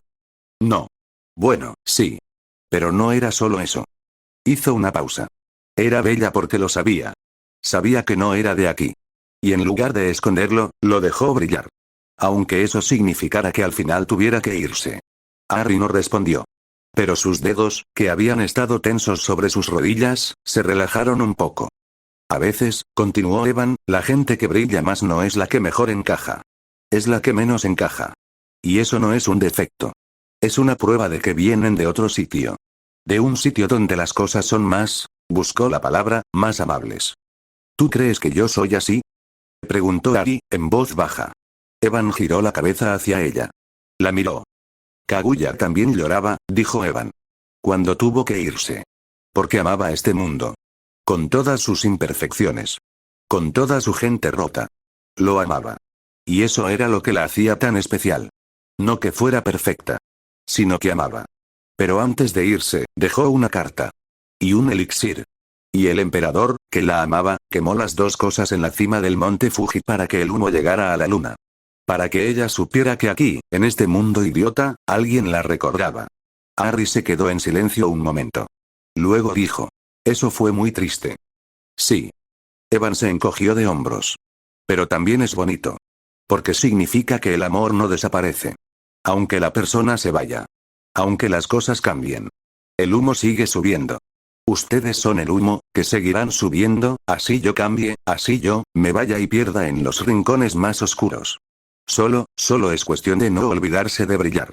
S1: No. Bueno, sí. Pero no era solo eso. Hizo una pausa. Era bella porque lo sabía. Sabía que no era de aquí. Y en lugar de esconderlo, lo dejó brillar. Aunque eso significara que al final tuviera que irse. Ari no respondió. Pero sus dedos, que habían estado tensos sobre sus rodillas, se relajaron un poco. A veces, continuó Evan, la gente que brilla más no es la que mejor encaja. Es la que menos encaja. Y eso no es un defecto. Es una prueba de que vienen de otro sitio. De un sitio donde las cosas son más, buscó la palabra, más amables. ¿Tú crees que yo soy así? Preguntó Ari, en voz baja. Evan giró la cabeza hacia ella. La miró. Kaguya también lloraba, dijo Evan. Cuando tuvo que irse. Porque amaba este mundo. Con todas sus imperfecciones. Con toda su gente rota. Lo amaba. Y eso era lo que la hacía tan especial. No que fuera perfecta. Sino que amaba. Pero antes de irse, dejó una carta. Y un elixir. Y el emperador, que la amaba, quemó las dos cosas en la cima del monte Fuji para que el humo llegara a la luna. Para que ella supiera que aquí, en este mundo idiota, alguien la recordaba. Ari se quedó en silencio un momento. Luego dijo. Eso fue muy triste. Sí. Evan se encogió de hombros. Pero también es bonito. Porque significa que el amor no desaparece. Aunque la persona se vaya. Aunque las cosas cambien. El humo sigue subiendo. Ustedes son el humo, que seguirán subiendo, así yo cambie, así yo, me vaya y pierda en los rincones más oscuros. Solo es cuestión de no olvidarse de brillar.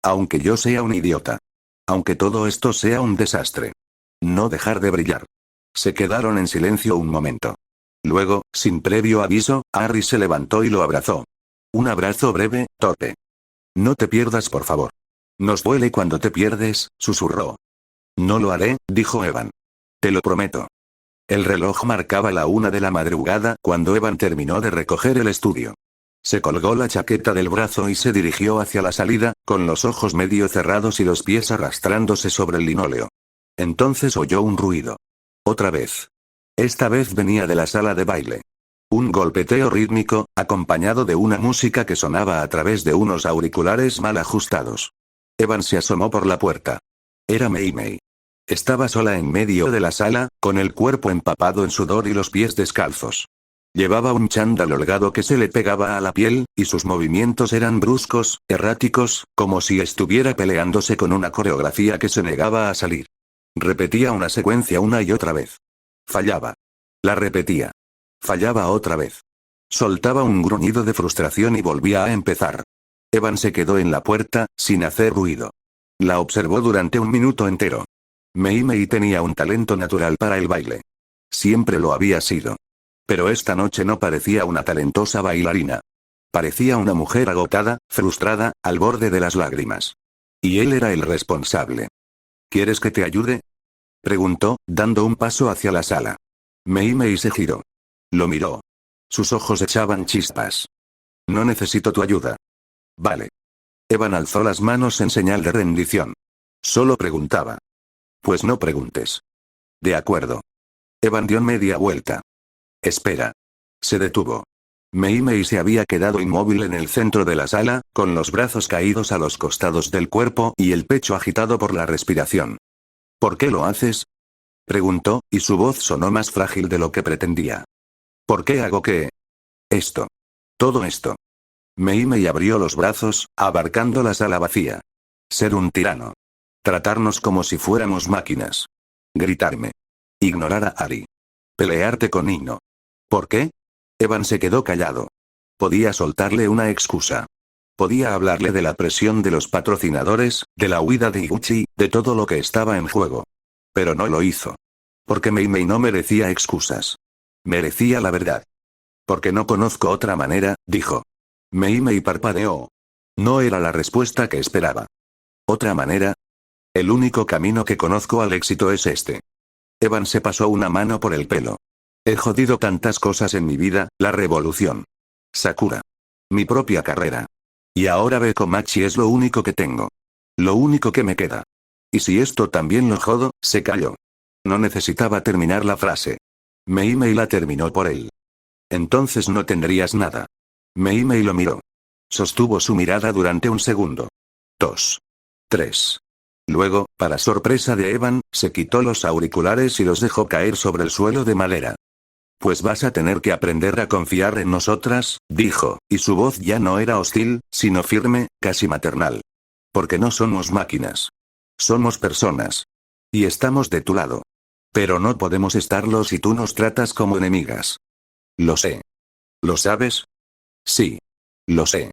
S1: Aunque yo sea un idiota. Aunque todo esto sea un desastre. No dejar de brillar. Se quedaron en silencio un momento. Luego, sin previo aviso, Ari se levantó y lo abrazó. Un abrazo breve, torpe. No te pierdas por favor. Nos duele cuando te pierdes, susurró. No lo haré, dijo Evan. Te lo prometo. El reloj marcaba la 1 de la madrugada cuando Evan terminó de recoger el estudio. Se colgó la chaqueta del brazo y se dirigió hacia la salida, con los ojos medio cerrados y los pies arrastrándose sobre el linóleo. Entonces oyó un ruido. Otra vez. Esta vez venía de la sala de baile. Un golpeteo rítmico, acompañado de una música que sonaba a través de unos auriculares mal ajustados. Evan se asomó por la puerta. Era Mei Mei. Estaba sola en medio de la sala, con el cuerpo empapado en sudor y los pies descalzos. Llevaba un chándal holgado que se le pegaba a la piel, y sus movimientos eran bruscos, erráticos, como si estuviera peleándose con una coreografía que se negaba a salir. Repetía una secuencia una y otra vez. Fallaba. La repetía. Fallaba otra vez. Soltaba un gruñido de frustración y volvía a empezar. Evan se quedó en la puerta, sin hacer ruido. La observó durante un minuto entero. Mei Mei tenía un talento natural para el baile. Siempre lo había sido. Pero esta noche no parecía una talentosa bailarina. Parecía una mujer agotada, frustrada, al borde de las lágrimas. Y él era el responsable. ¿Quieres que te ayude?, preguntó, dando un paso hacia la sala. Mei Mei se giró. Lo miró. Sus ojos echaban chispas. No necesito tu ayuda. Vale. Evan alzó las manos en señal de rendición. Solo preguntaba. Pues no preguntes. De acuerdo. Evan dio media vuelta. Espera. Se detuvo. Mei Mei se había quedado inmóvil en el centro de la sala, con los brazos caídos a los costados del cuerpo y el pecho agitado por la respiración. ¿Por qué lo haces?, preguntó, y su voz sonó más frágil de lo que pretendía. ¿Por qué hago qué? Esto. Todo esto. Mei Mei abrió los brazos, abarcando la sala vacía. Ser un tirano. Tratarnos como si fuéramos máquinas. Gritarme. Ignorar a Ari. Pelearte con Ino. ¿Por qué? Evan se quedó callado. Podía soltarle una excusa. Podía hablarle de la presión de los patrocinadores, de la huida de Iguchi, de todo lo que estaba en juego. Pero no lo hizo. Porque Mei Mei no merecía excusas. Merecía la verdad. Porque no conozco otra manera, dijo. Mei Mei parpadeó. No era la respuesta que esperaba. ¿Otra manera? El único camino que conozco al éxito es este. Evan se pasó una mano por el pelo. He jodido tantas cosas en mi vida, la revolución. Sakura. Mi propia carrera. Y ahora Bekomachi es lo único que tengo. Lo único que me queda. Y si esto también lo jodo, se calló. No necesitaba terminar la frase. Mei Mei la terminó por él. Entonces no tendrías nada. Mei Mei lo miró. Sostuvo su mirada durante un segundo. 2. 3. Luego, para sorpresa de Evan, se quitó los auriculares y los dejó caer sobre el suelo de madera. Pues vas a tener que aprender a confiar en nosotras, dijo, y su voz ya no era hostil, sino firme, casi maternal. Porque no somos máquinas. Somos personas. Y estamos de tu lado. Pero no podemos estarlo si tú nos tratas como enemigas. Lo sé. ¿Lo sabes? Sí. Lo sé.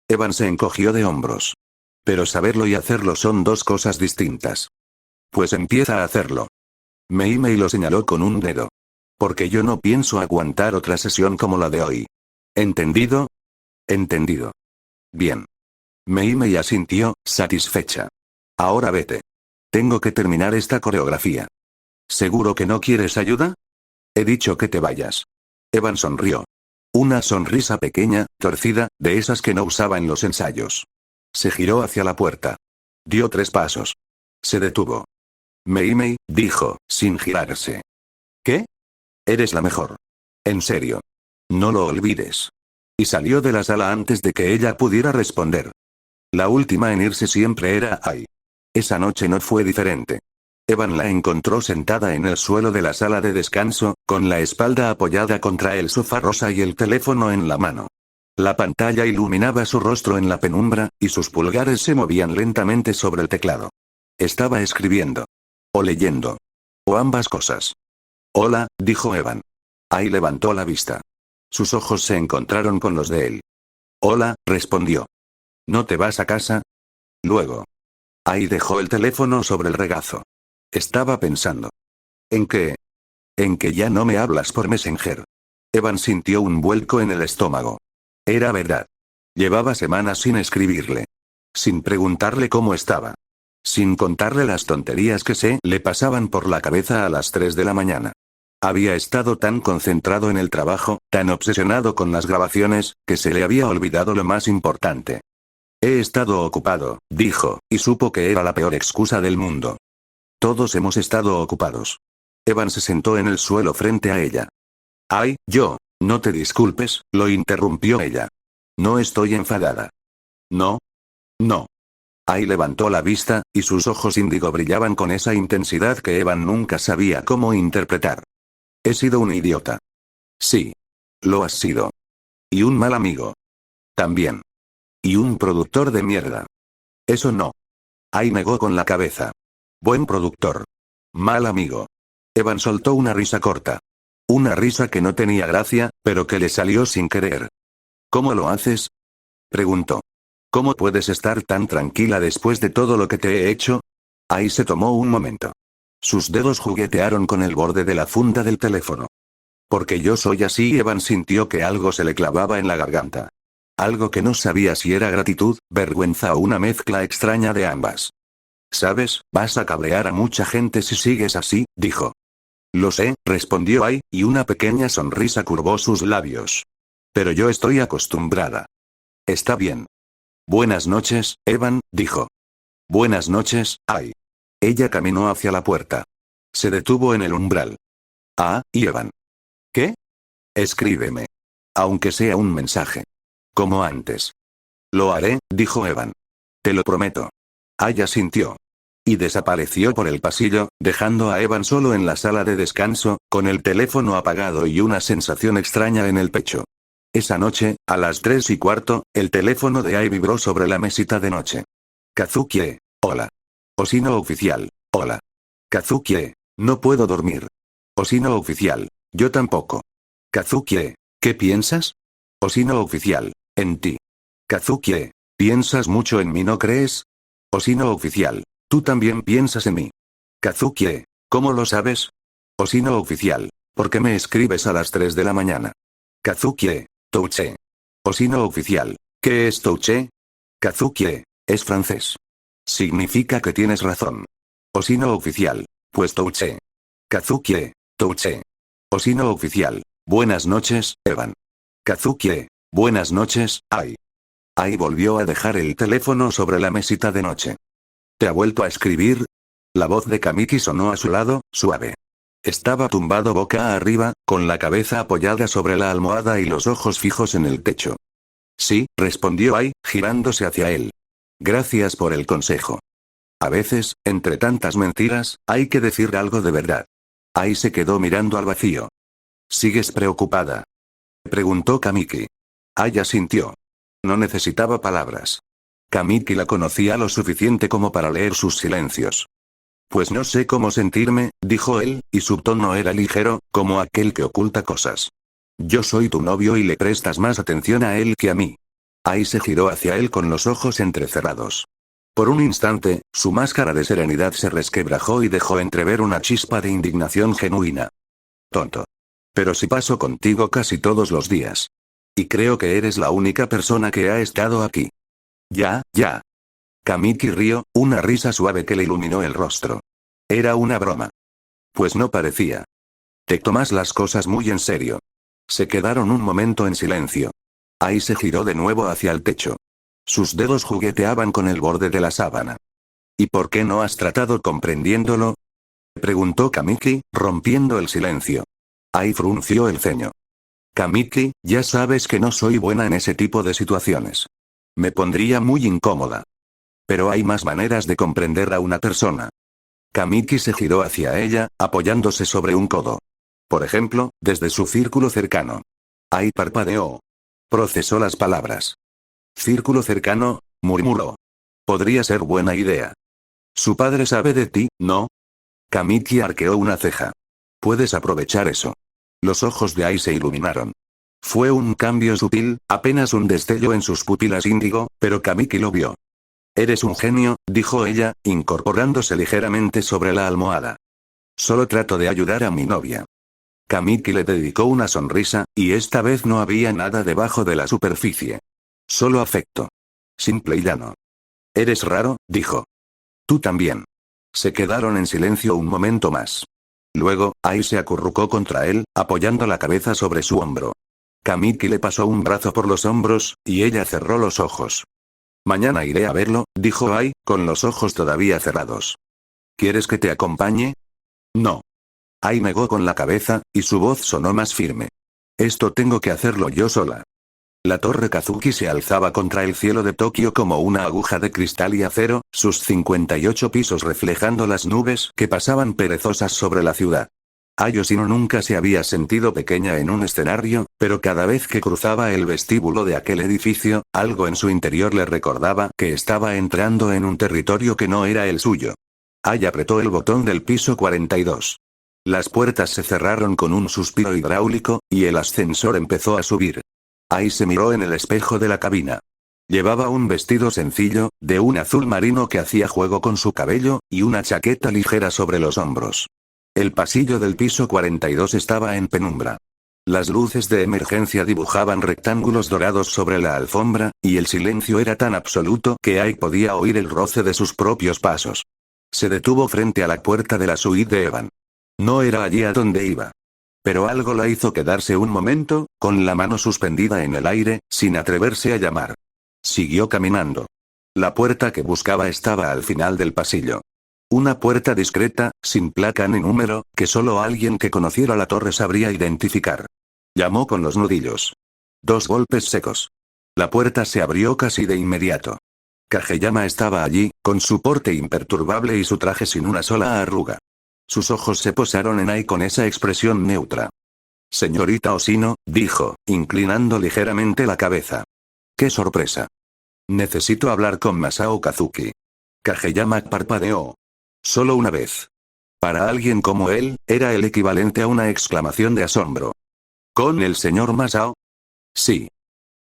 S1: Evan se encogió de hombros. Pero saberlo y hacerlo son dos cosas distintas. Pues empieza a hacerlo. Mei Mei lo señaló con un dedo. Porque yo no pienso aguantar otra sesión como la de hoy. ¿Entendido? Entendido. Bien. Mei Mei asintió, satisfecha. Ahora vete. Tengo que terminar esta coreografía. ¿Seguro que no quieres ayuda? He dicho que te vayas. Evan sonrió. Una sonrisa pequeña, torcida, de esas que no usaba en los ensayos. Se giró hacia la puerta. Dio 3 pasos. Se detuvo. Mei Mei, dijo, sin girarse. ¿Qué? Eres la mejor. En serio. No lo olvides. Y salió de la sala antes de que ella pudiera responder. La última en irse siempre era Ai. Esa noche no fue diferente. Evan la encontró sentada en el suelo de la sala de descanso, con la espalda apoyada contra el sofá rosa y el teléfono en la mano. La pantalla iluminaba su rostro en la penumbra, y sus pulgares se movían lentamente sobre el teclado. Estaba escribiendo. O leyendo. O ambas cosas. Hola, dijo Evan. Ai levantó la vista. Sus ojos se encontraron con los de él. Hola, respondió. ¿No te vas a casa? Luego. Ai dejó el teléfono sobre el regazo. Estaba pensando. ¿En qué? En que ya no me hablas por Messenger. Evan sintió un vuelco en el estómago. Era verdad. Llevaba semanas sin escribirle. Sin preguntarle cómo estaba. Sin contarle las tonterías que se le pasaban por la cabeza a las 3 de la mañana. Había estado tan concentrado en el trabajo, tan obsesionado con las grabaciones, que se le había olvidado lo más importante. He estado ocupado, dijo, y supo que era la peor excusa del mundo. Todos hemos estado ocupados. Evan se sentó en el suelo frente a ella. Ay, yo. No te disculpes, lo interrumpió ella. No estoy enfadada. No. No. Ai levantó la vista, y sus ojos índigo brillaban con esa intensidad que Evan nunca sabía cómo interpretar. He sido un idiota. Sí. Lo has sido. Y un mal amigo. También. Y un productor de mierda. Eso no. Ai negó con la cabeza. Buen productor. Mal amigo. Evan soltó una risa corta. Una risa que no tenía gracia, pero que le salió sin querer. ¿Cómo lo haces? Preguntó. ¿Cómo puedes estar tan tranquila después de todo lo que te he hecho? Ai se tomó un momento. Sus dedos juguetearon con el borde de la funda del teléfono. Porque yo soy así. Evan sintió que algo se le clavaba en la garganta. Algo que no sabía si era gratitud, vergüenza o una mezcla extraña de ambas. ¿Sabes? Vas a cabrear a mucha gente si sigues así, dijo. Lo sé, respondió Ai, y una pequeña sonrisa curvó sus labios. Pero yo estoy acostumbrada. Está bien. Buenas noches, Evan, dijo. Buenas noches, Ai. Ella caminó hacia la puerta. Se detuvo en el umbral. Ah, y Evan. ¿Qué? Escríbeme. Aunque sea un mensaje. Como antes. Lo haré, dijo Evan. Te lo prometo. Ai asintió. Y desapareció por el pasillo, dejando a Evan solo en la sala de descanso, con el teléfono apagado y una sensación extraña en el pecho. Esa noche, a las 3:15, el teléfono de Ai vibró sobre la mesita de noche. Kazuki, hola. Osino oficial, hola. Kazuki, no puedo dormir. Osino oficial, yo tampoco. Kazuki, ¿qué piensas? Osino oficial, en ti. Kazuki, piensas mucho en mí, ¿no crees? Osino oficial, tú también piensas en mí. Kazuki, ¿cómo lo sabes? Osino oficial, ¿por qué me escribes a las 3 de la mañana? Kazuki, Touché. Osino oficial, ¿qué es Touché? Kazuki, es francés. Significa que tienes razón. Osino oficial, pues Touché. Kazuki, Touché. Osino oficial, buenas noches, Evan. Kazuki, buenas noches, Ai. Ai volvió a dejar el teléfono sobre la mesita de noche. ¿Te ha vuelto a escribir? La voz de Kamiki sonó a su lado, suave. Estaba tumbado boca arriba, con la cabeza apoyada sobre la almohada y los ojos fijos en el techo. Sí, respondió Ai, girándose hacia él. Gracias por el consejo. A veces, entre tantas mentiras, hay que decir algo de verdad. Ai se quedó mirando al vacío. ¿Sigues preocupada? Preguntó Kamiki. Ai asintió. No necesitaba palabras. Kamiki la conocía lo suficiente como para leer sus silencios. Pues no sé cómo sentirme, dijo él, y su tono era ligero, como aquel que oculta cosas. Yo soy tu novio y le prestas más atención a él que a mí. Ai se giró hacia él con los ojos entrecerrados. Por un instante, su máscara de serenidad se resquebrajó y dejó entrever una chispa de indignación genuina. Tonto. Pero si paso contigo casi todos los días. Y creo que eres la única persona que ha estado aquí. Ya, ya. Kamiki rió, una risa suave que le iluminó el rostro. Era una broma. Pues no parecía. Te tomas las cosas muy en serio. Se quedaron un momento en silencio. Ai se giró de nuevo hacia el techo. Sus dedos jugueteaban con el borde de la sábana. ¿Y por qué no has tratado comprendiéndolo? Preguntó Kamiki, rompiendo el silencio. Ai frunció el ceño. Kamiki, ya sabes que no soy buena en ese tipo de situaciones. Me pondría muy incómoda. Pero hay más maneras de comprender a una persona. Kamiki se giró hacia ella, apoyándose sobre un codo. Por ejemplo, desde su círculo cercano. Ai parpadeó. Procesó las palabras. Círculo cercano, murmuró. Podría ser buena idea. Su padre sabe de ti, ¿no? Kamiki arqueó una ceja. Puedes aprovechar eso. Los ojos de Ai se iluminaron. Fue un cambio sutil, apenas un destello en sus pupilas índigo, pero Kamiki lo vio. Eres un genio, dijo ella, incorporándose ligeramente sobre la almohada. Solo trato de ayudar a mi novia. Kamiki le dedicó una sonrisa, y esta vez no había nada debajo de la superficie. Solo afecto. Simple y llano. Eres raro, dijo. Tú también. Se quedaron en silencio un momento más. Luego, Ai se acurrucó contra él, apoyando la cabeza sobre su hombro. Kamiki le pasó un brazo por los hombros, y ella cerró los ojos. Mañana iré a verlo, dijo Ai, con los ojos todavía cerrados. ¿Quieres que te acompañe? No. Ai negó con la cabeza, y su voz sonó más firme. Esto tengo que hacerlo yo sola. La torre Kazuki se alzaba contra el cielo de Tokio como una aguja de cristal y acero, sus 58 pisos reflejando las nubes que pasaban perezosas sobre la ciudad. Ai Yoshino nunca se había sentido pequeña en un escenario, pero cada vez que cruzaba el vestíbulo de aquel edificio, algo en su interior le recordaba que estaba entrando en un territorio que no era el suyo. Ai apretó el botón del piso 42. Las puertas se cerraron con un suspiro hidráulico, y el ascensor empezó a subir. Ai se miró en el espejo de la cabina. Llevaba un vestido sencillo, de un azul marino que hacía juego con su cabello, y una chaqueta ligera sobre los hombros. El pasillo del piso 42 estaba en penumbra. Las luces de emergencia dibujaban rectángulos dorados sobre la alfombra, y el silencio era tan absoluto que Ai podía oír el roce de sus propios pasos. Se detuvo frente a la puerta de la suite de Evan. No era allí a donde iba. Pero algo la hizo quedarse un momento, con la mano suspendida en el aire, sin atreverse a llamar. Siguió caminando. La puerta que buscaba estaba al final del pasillo. Una puerta discreta, sin placa ni número, que solo alguien que conociera la torre sabría identificar. Llamó con los nudillos. 2 golpes secos. La puerta se abrió casi de inmediato. Kageyama estaba allí, con su porte imperturbable y su traje sin una sola arruga. Sus ojos se posaron en Ai con esa expresión neutra. Señorita Oshino, dijo, inclinando ligeramente la cabeza. ¡Qué sorpresa! Necesito hablar con Masao Kazuki. Kageyama parpadeó. Solo una vez. Para alguien como él, era el equivalente a una exclamación de asombro. ¿Con el señor Masao? Sí.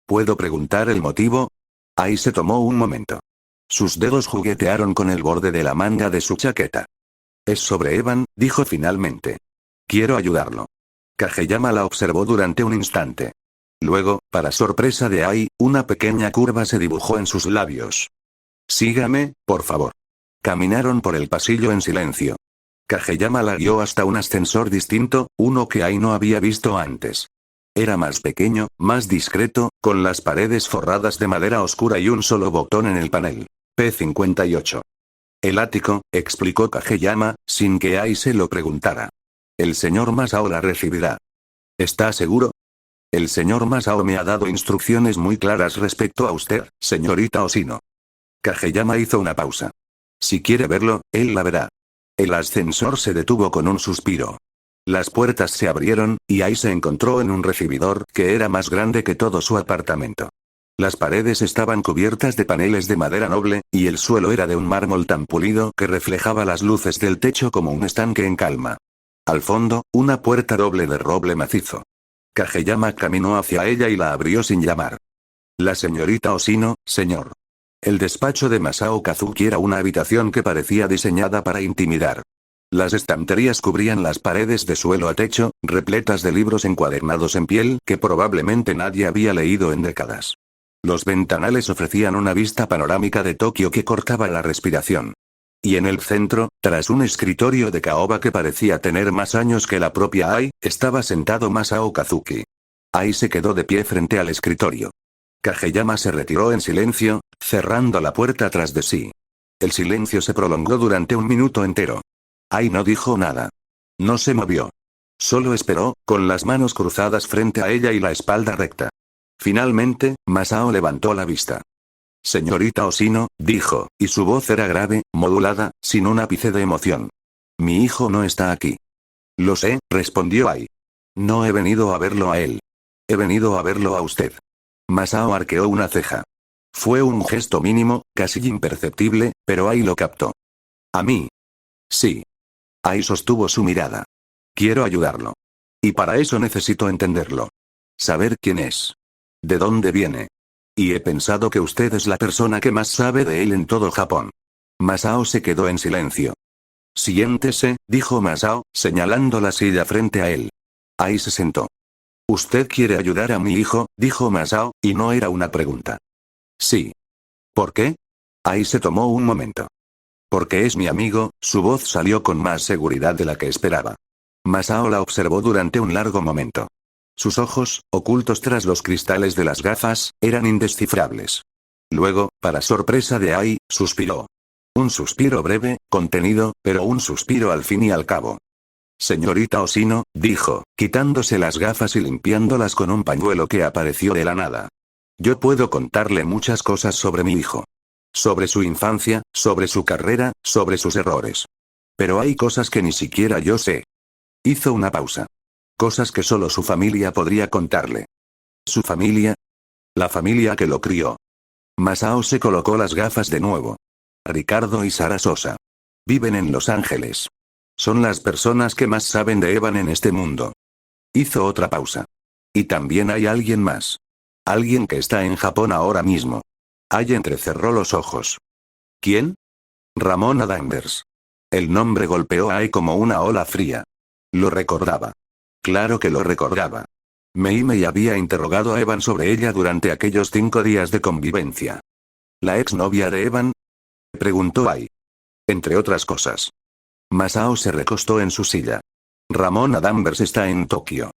S1: ¿Puedo preguntar el motivo? Ai se tomó un momento. Sus dedos juguetearon con el borde de la manga de su chaqueta. Es sobre Evan, dijo finalmente. Quiero ayudarlo. Kageyama la observó durante un instante. Luego, para sorpresa de Ai, una pequeña curva se dibujó en sus labios. Sígame, por favor. Caminaron por el pasillo en silencio. Kageyama la guió hasta un ascensor distinto, uno que Ai no había visto antes. Era más pequeño, más discreto, con las paredes forradas de madera oscura y un solo botón en el panel. P58. El ático, explicó Kageyama, sin que Ai se lo preguntara. El señor Masao la recibirá. ¿Está seguro? El señor Masao me ha dado instrucciones muy claras respecto a usted, señorita Oshino. Kageyama hizo una pausa. Si quiere verlo, él la verá. El ascensor se detuvo con un suspiro. Las puertas se abrieron, y Ai se encontró en un recibidor que era más grande que todo su apartamento. Las paredes estaban cubiertas de paneles de madera noble, y el suelo era de un mármol tan pulido que reflejaba las luces del techo como un estanque en calma. Al fondo, una puerta doble de roble macizo. Kageyama caminó hacia ella y la abrió sin llamar. La señorita Oshino, señor. El despacho de Masao Kazuki era una habitación que parecía diseñada para intimidar. Las estanterías cubrían las paredes de suelo a techo, repletas de libros encuadernados en piel que probablemente nadie había leído en décadas. Los ventanales ofrecían una vista panorámica de Tokio que cortaba la respiración. Y en el centro, tras un escritorio de caoba que parecía tener más años que la propia Ai, estaba sentado Masao Kazuki. Ai se quedó de pie frente al escritorio. Kageyama se retiró en silencio, cerrando la puerta tras de sí. El silencio se prolongó durante un minuto entero. Ai no dijo nada. No se movió. Solo esperó, con las manos cruzadas frente a ella y la espalda recta. Finalmente, Masao levantó la vista. Señorita Oshino, dijo, y su voz era grave, modulada, sin un ápice de emoción. Mi hijo no está aquí. Lo sé, respondió Ai. No he venido a verlo a él. He venido a verlo a usted. Masao arqueó una ceja. Fue un gesto mínimo, casi imperceptible, pero Ai lo captó. ¿A mí? Sí. Ai sostuvo su mirada. Quiero ayudarlo. Y para eso necesito entenderlo. Saber quién es. ¿De dónde viene? Y he pensado que usted es la persona que más sabe de él en todo Japón. Masao se quedó en silencio. Siéntese, dijo Masao, señalando la silla frente a él. Ai se sentó. Usted quiere ayudar a mi hijo, dijo Masao, y no era una pregunta. Sí. ¿Por qué? Ai se tomó un momento. Porque es mi amigo, su voz salió con más seguridad de la que esperaba. Masao la observó durante un largo momento. Sus ojos, ocultos tras los cristales de las gafas, eran indescifrables. Luego, para sorpresa de Ai, suspiró. Un suspiro breve, Contenido, pero un suspiro al fin y al cabo. Señorita Oshino, dijo, quitándose las gafas y limpiándolas con un pañuelo que apareció de la nada. Yo puedo contarle muchas cosas sobre mi hijo. Sobre su infancia, sobre su carrera, sobre sus errores. Pero hay cosas que ni siquiera yo sé. Hizo una pausa. Cosas que solo su familia podría contarle. ¿Su familia? La familia que lo crió. Masao se colocó las gafas de nuevo. Ricardo y Sara Sosa. Viven en Los Ángeles. Son las personas que más saben de Evan en este mundo. Hizo otra pausa. Y también hay alguien más. Alguien que está en Japón ahora mismo. Ay entrecerró los ojos. ¿Quién? Ramona Danvers. El nombre golpeó a Ai como una ola fría. Lo recordaba. Claro que lo recordaba. Mei había interrogado a Evan sobre ella durante aquellos 5 días de convivencia. ¿La exnovia de Evan? Preguntó Ai. Entre otras cosas. Masao se recostó en su silla. Ramona Danvers está en Tokio.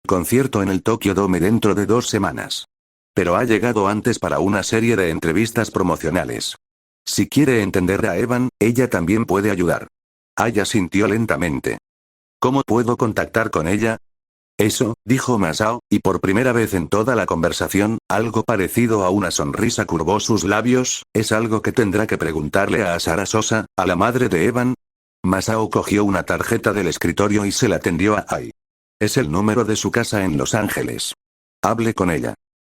S1: Concierto en el Tokyo Dome dentro de 2 semanas. Pero ha llegado antes para una serie de entrevistas promocionales. Si quiere entender a Evan, ella también puede ayudar. Ai asintió lentamente. ¿Cómo puedo contactar con ella? Eso, dijo Masao, y por primera vez en toda la conversación, algo parecido a una sonrisa curvó sus labios, es algo que tendrá que preguntarle a Sara Sosa, a la madre de Evan. Masao cogió una tarjeta del escritorio y se la tendió a Ai. Es el número de su casa en Los Ángeles. Hable con ella.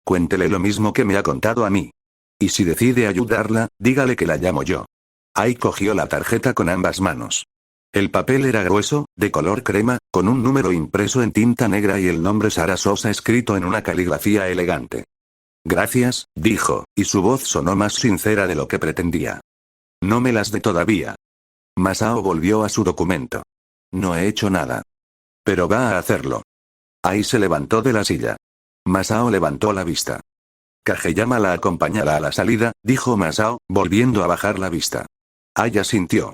S1: Cuéntele lo mismo que me ha contado a mí. Y si decide ayudarla, dígale que la llamo yo. Ai cogió la tarjeta con ambas manos. El papel era grueso, de color crema, con un número impreso en tinta negra y el nombre Sara Sosa escrito en una caligrafía elegante. Gracias, dijo, y su voz sonó más sincera de lo que pretendía. No me las dé todavía. Masao volvió a su documento. No he hecho nada. Pero va a hacerlo. Ai se levantó de la silla. Masao levantó la vista. Kageyama la acompañará a la salida, dijo Masao, volviendo a bajar la vista. Ai asintió.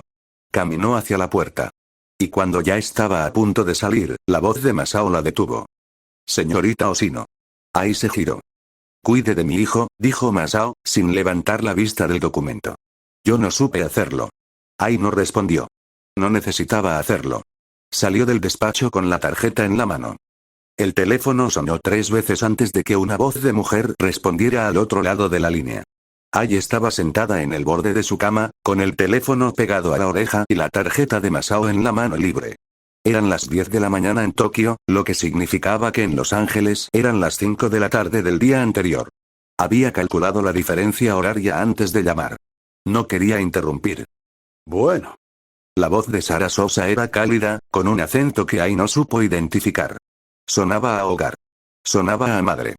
S1: Caminó hacia la puerta. Y cuando ya estaba a punto de salir, la voz de Masao la detuvo. Señorita Oshino. Ai se giró. Cuide de mi hijo, dijo Masao, sin levantar la vista del documento. Yo no supe hacerlo. Ai no respondió. No necesitaba hacerlo. Salió del despacho con la tarjeta en la mano. El teléfono sonó 3 veces antes de que una voz de mujer respondiera al otro lado de la línea. Ai estaba sentada en el borde de su cama, con el teléfono pegado a la oreja y la tarjeta de Masao en la mano libre. Eran las 10 de la mañana en Tokio, lo que significaba que en Los Ángeles eran las 5 de la tarde del día anterior. Había calculado la diferencia horaria antes de llamar. No quería interrumpir. Bueno. La voz de Sara Sosa era cálida, con un acento que Ai no supo identificar. Sonaba a hogar. Sonaba a madre.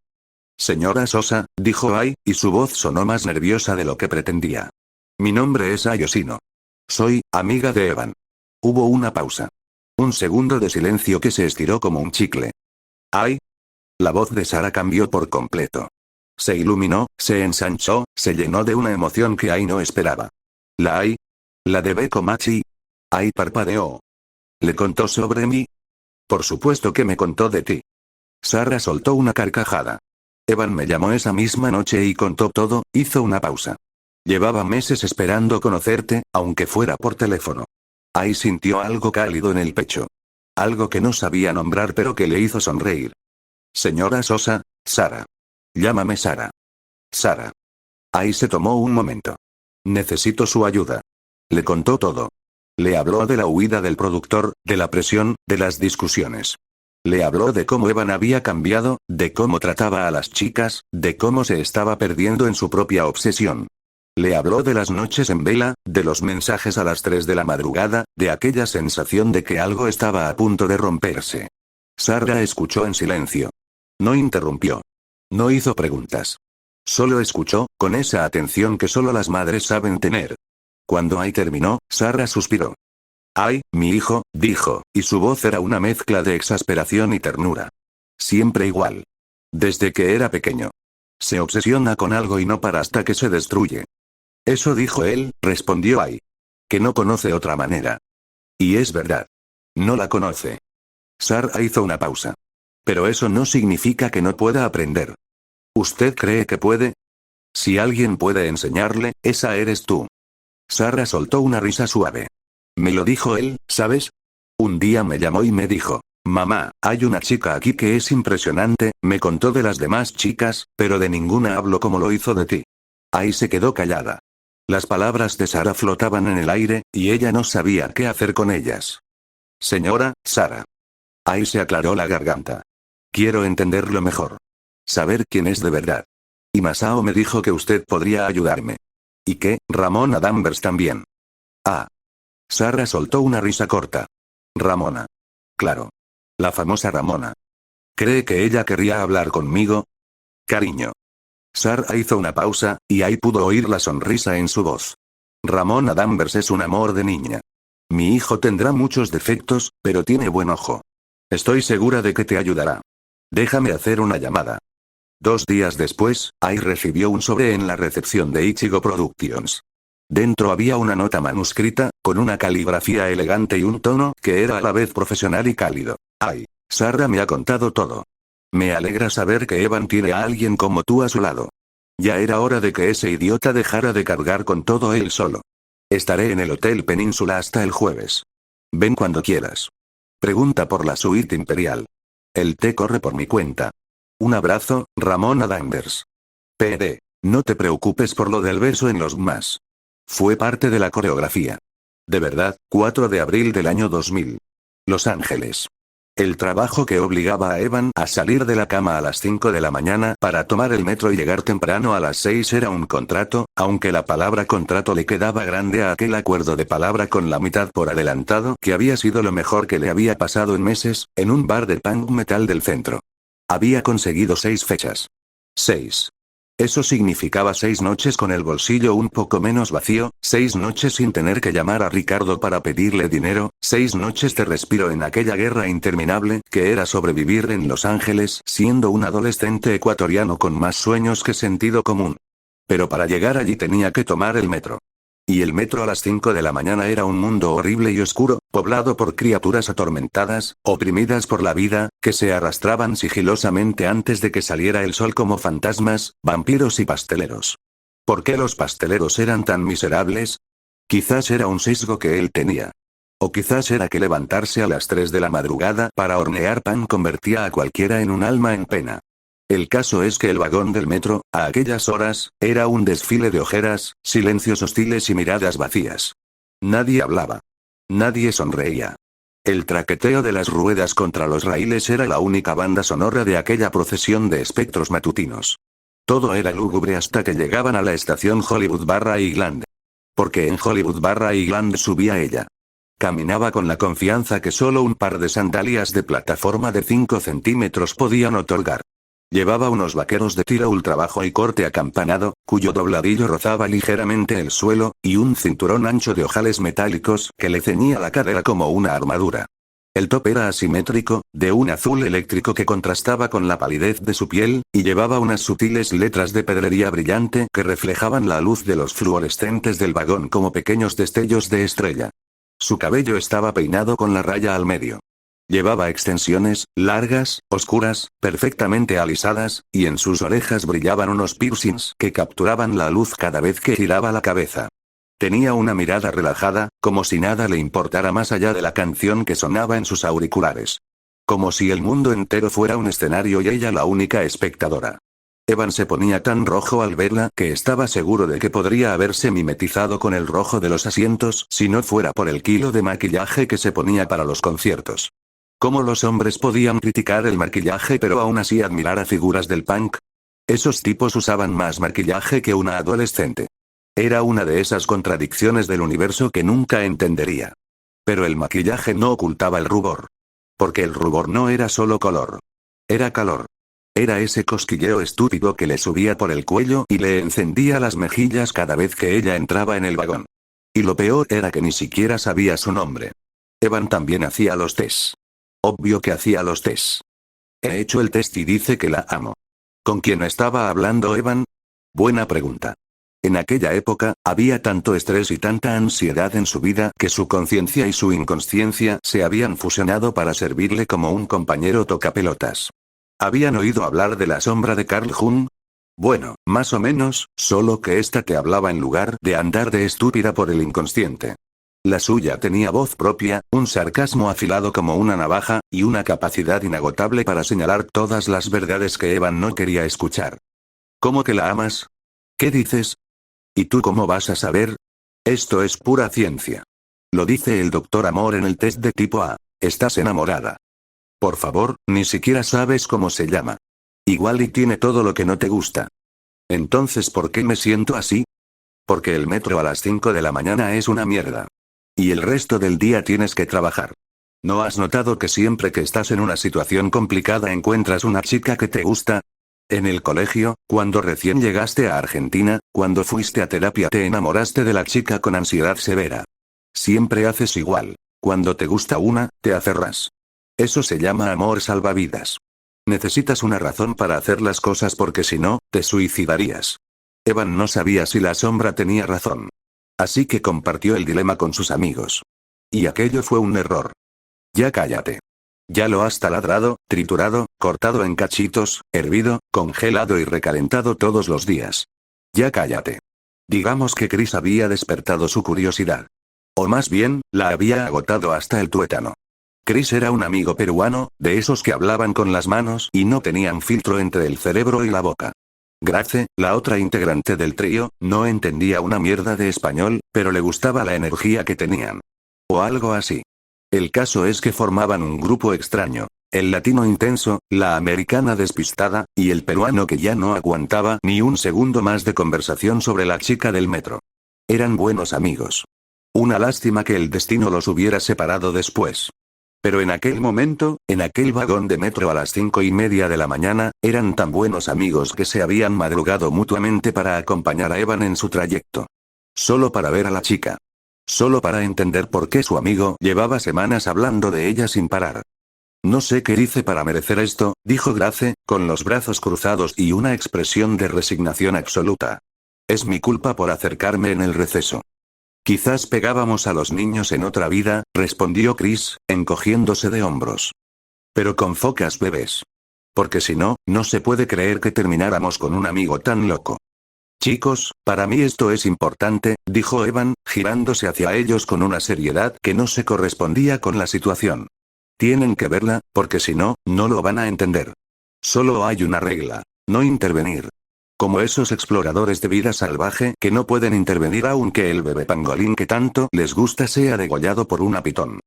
S1: Señora Sosa, dijo Ai, y su voz sonó más nerviosa de lo que pretendía. Mi nombre es Ai Oshino. Soy, amiga de Evan. Hubo una pausa. Un segundo de silencio que se estiró como un chicle. Ai. La voz de Sara cambió por completo. Se iluminó, se ensanchó, se llenó de una emoción que Ai no esperaba. ¿La Ai? ¿La de Beko Machi? Ai parpadeó. ¿Le contó sobre mí? Por supuesto que me contó de ti. Sara soltó una carcajada. Evan me llamó esa misma noche y contó todo, hizo una pausa. Llevaba meses esperando conocerte, aunque fuera por teléfono. Ai sintió algo cálido en el pecho. Algo que no sabía nombrar pero que le hizo sonreír. Señora Sosa, Sara. Llámame Sara. Sara. Ai se tomó un momento. Necesito su ayuda. Le contó todo. Le habló de la huida del productor, de la presión, de las discusiones. Le habló de cómo Evan había cambiado, de cómo trataba a las chicas, de cómo se estaba perdiendo en su propia obsesión. Le habló de las noches en vela, de los mensajes a las 3 de la madrugada, de aquella sensación de que algo estaba a punto de romperse. Sara escuchó en silencio. No interrumpió. No hizo preguntas. Solo escuchó, con esa atención que solo las madres saben tener. Cuando Ai terminó, Sara suspiró. Ai, mi hijo, dijo, y su voz era una mezcla de exasperación y ternura. Siempre igual. Desde que era pequeño. Se obsesiona con algo y no para hasta que se destruye. Eso dijo él, respondió Ai. Que no conoce otra manera. Y es verdad. No la conoce. Sara hizo una pausa. Pero eso no significa que no pueda aprender. ¿Usted cree que puede? Si alguien puede enseñarle, esa eres tú. Sara soltó una risa suave. Me lo dijo él, ¿sabes? Un día me llamó y me dijo, mamá, hay una chica aquí que es impresionante, me contó de las demás chicas, pero de ninguna habló como lo hizo de ti. Ahí se quedó callada. Las palabras de Sara flotaban en el aire, y ella no sabía qué hacer con ellas. Señora, Sara. Ahí se aclaró la garganta. Quiero entenderlo mejor. Saber quién es de verdad. Y Masao me dijo que usted podría ayudarme. ¿Y qué, Ramona Danvers también? Ah. Sara soltó una risa corta. Ramona. Claro. La famosa Ramona. ¿Cree que ella querría hablar conmigo? Cariño. Sara hizo una pausa, y ahí pudo oír la sonrisa en su voz. Ramona Danvers es un amor de niña. Mi hijo tendrá muchos defectos, pero tiene buen ojo. Estoy segura de que te ayudará. Déjame hacer una llamada. 2 días después, Ai recibió un sobre en la recepción de Ichigo Productions. Dentro había una nota manuscrita, con una caligrafía elegante y un tono que era a la vez profesional y cálido. Ai, Sara me ha contado todo. Me alegra saber que Evan tiene a alguien como tú a su lado. Ya era hora de que ese idiota dejara de cargar con todo él solo. Estaré en el Hotel Península hasta el jueves. Ven cuando quieras. Pregunta por la suite imperial. El té corre por mi cuenta. Un abrazo, Ramona Danvers. PD. No te preocupes por lo del beso en los más. Fue parte de la coreografía. De verdad, 4 de abril del año 2000. Los Ángeles. El trabajo que obligaba a Evan a salir de la cama a las 5 de la mañana para tomar el metro y llegar temprano a las 6 era un contrato, aunque la palabra contrato le quedaba grande a aquel acuerdo de palabra con la mitad por adelantado que había sido lo mejor que le había pasado en meses, en un bar de punk metal del centro. Había conseguido 6 fechas. 6. Eso significaba 6 noches con el bolsillo un poco menos vacío, 6 noches sin tener que llamar a Ricardo para pedirle dinero, 6 noches de respiro en aquella guerra interminable que era sobrevivir en Los Ángeles siendo un adolescente ecuatoriano con más sueños que sentido común. Pero para llegar allí tenía que tomar el metro. Y el metro a las 5 de la mañana era un mundo horrible y oscuro, poblado por criaturas atormentadas, oprimidas por la vida, que se arrastraban sigilosamente antes de que saliera el sol como fantasmas, vampiros y pasteleros. ¿Por qué los pasteleros eran tan miserables? Quizás era un sesgo que él tenía. O quizás era que levantarse a las 3 de la madrugada para hornear pan convertía a cualquiera en un alma en pena. El caso es que el vagón del metro, a aquellas horas, era un desfile de ojeras, silencios hostiles y miradas vacías. Nadie hablaba. Nadie sonreía. El traqueteo de las ruedas contra los raíles era la única banda sonora de aquella procesión de espectros matutinos. Todo era lúgubre hasta que llegaban a la estación Hollywood/Island. Porque en Hollywood/Island subía ella. Caminaba con la confianza que solo un par de sandalias de plataforma de 5 centímetros podían otorgar. Llevaba unos vaqueros de tiro ultra bajo y corte acampanado, cuyo dobladillo rozaba ligeramente el suelo, y un cinturón ancho de ojales metálicos que le ceñía la cadera como una armadura. El top era asimétrico, de un azul eléctrico que contrastaba con la palidez de su piel, y llevaba unas sutiles letras de pedrería brillante que reflejaban la luz de los fluorescentes del vagón como pequeños destellos de estrella. Su cabello estaba peinado con la raya al medio. Llevaba extensiones, largas, oscuras, perfectamente alisadas, y en sus orejas brillaban unos piercings que capturaban la luz cada vez que giraba la cabeza. Tenía una mirada relajada, como si nada le importara más allá de la canción que sonaba en sus auriculares. Como si el mundo entero fuera un escenario y ella la única espectadora. Evan se ponía tan rojo al verla que estaba seguro de que podría haberse mimetizado con el rojo de los asientos si no fuera por el kilo de maquillaje que se ponía para los conciertos. ¿Cómo los hombres podían criticar el maquillaje pero aún así admirar a figuras del punk? Esos tipos usaban más maquillaje que una adolescente. Era una de esas contradicciones del universo que nunca entendería. Pero el maquillaje no ocultaba el rubor. Porque el rubor no era solo color. Era calor. Era ese cosquilleo estúpido que le subía por el cuello y le encendía las mejillas cada vez que ella entraba en el vagón. Y lo peor era que ni siquiera sabía su nombre. Evan también hacía los tests. Obvio que hacía los tests. He hecho el test y dice que la amo. ¿Con quién estaba hablando Evan? Buena pregunta. En aquella época, había tanto estrés y tanta ansiedad en su vida que su conciencia y su inconsciencia se habían fusionado para servirle como un compañero tocapelotas. ¿Habían oído hablar de la sombra de Carl Jung? Bueno, más o menos, solo que esta te hablaba en lugar de andar de estúpida por el inconsciente. La suya tenía voz propia, un sarcasmo afilado como una navaja, y una capacidad inagotable para señalar todas las verdades que Evan no quería escuchar. ¿Cómo que la amas? ¿Qué dices? ¿Y tú cómo vas a saber? Esto es pura ciencia. Lo dice el doctor Amor en el test de tipo A. Estás enamorada. Por favor, ni siquiera sabes cómo se llama. Igual y tiene todo lo que no te gusta. Entonces, ¿por qué me siento así? Porque el metro a las 5 de la mañana es una mierda. Y el resto del día tienes que trabajar. ¿No has notado que siempre que estás en una situación complicada encuentras una chica que te gusta? En el colegio, cuando recién llegaste a Argentina, cuando fuiste a terapia te enamoraste de la chica con ansiedad severa. Siempre haces igual. Cuando te gusta una, te aferras. Eso se llama amor salvavidas. Necesitas una razón para hacer las cosas porque si no, te suicidarías. Evan no sabía si la sombra tenía razón. Así que compartió el dilema con sus amigos. Y aquello fue un error. Ya cállate. Ya lo has taladrado, triturado, cortado en cachitos, hervido, congelado y recalentado todos los días. Ya cállate. Digamos que Chris había despertado su curiosidad. O más bien, la había agotado hasta el tuétano. Chris era un amigo peruano, de esos que hablaban con las manos y no tenían filtro entre el cerebro y la boca. Grace, la otra integrante del trío, no entendía una mierda de español, pero le gustaba la energía que tenían. O algo así. El caso es que formaban un grupo extraño. El latino intenso, la americana despistada, y el peruano que ya no aguantaba ni un segundo más de conversación sobre la chica del metro. Eran buenos amigos. Una lástima que el destino los hubiera separado después. Pero en aquel momento, en aquel vagón de metro a las 5:30 de la mañana, eran tan buenos amigos que se habían madrugado mutuamente para acompañar a Evan en su trayecto. Solo para ver a la chica. Solo para entender por qué su amigo llevaba semanas hablando de ella sin parar. No sé qué hice para merecer esto, dijo Grace, con los brazos cruzados y una expresión de resignación absoluta. Es mi culpa por acercarme en el receso. Quizás pegábamos a los niños en otra vida, respondió Chris, encogiéndose de hombros. Pero con focas bebés. Porque si no, no se puede creer que termináramos con un amigo tan loco. Chicos, para mí esto es importante, dijo Evan, girándose hacia ellos con una seriedad que no se correspondía con la situación. Tienen que verla, porque si no, no lo van a entender. Solo hay una regla. No intervenir. Como esos exploradores de vida salvaje que no pueden intervenir aunque el bebé pangolín que tanto les gusta sea degollado por una pitón.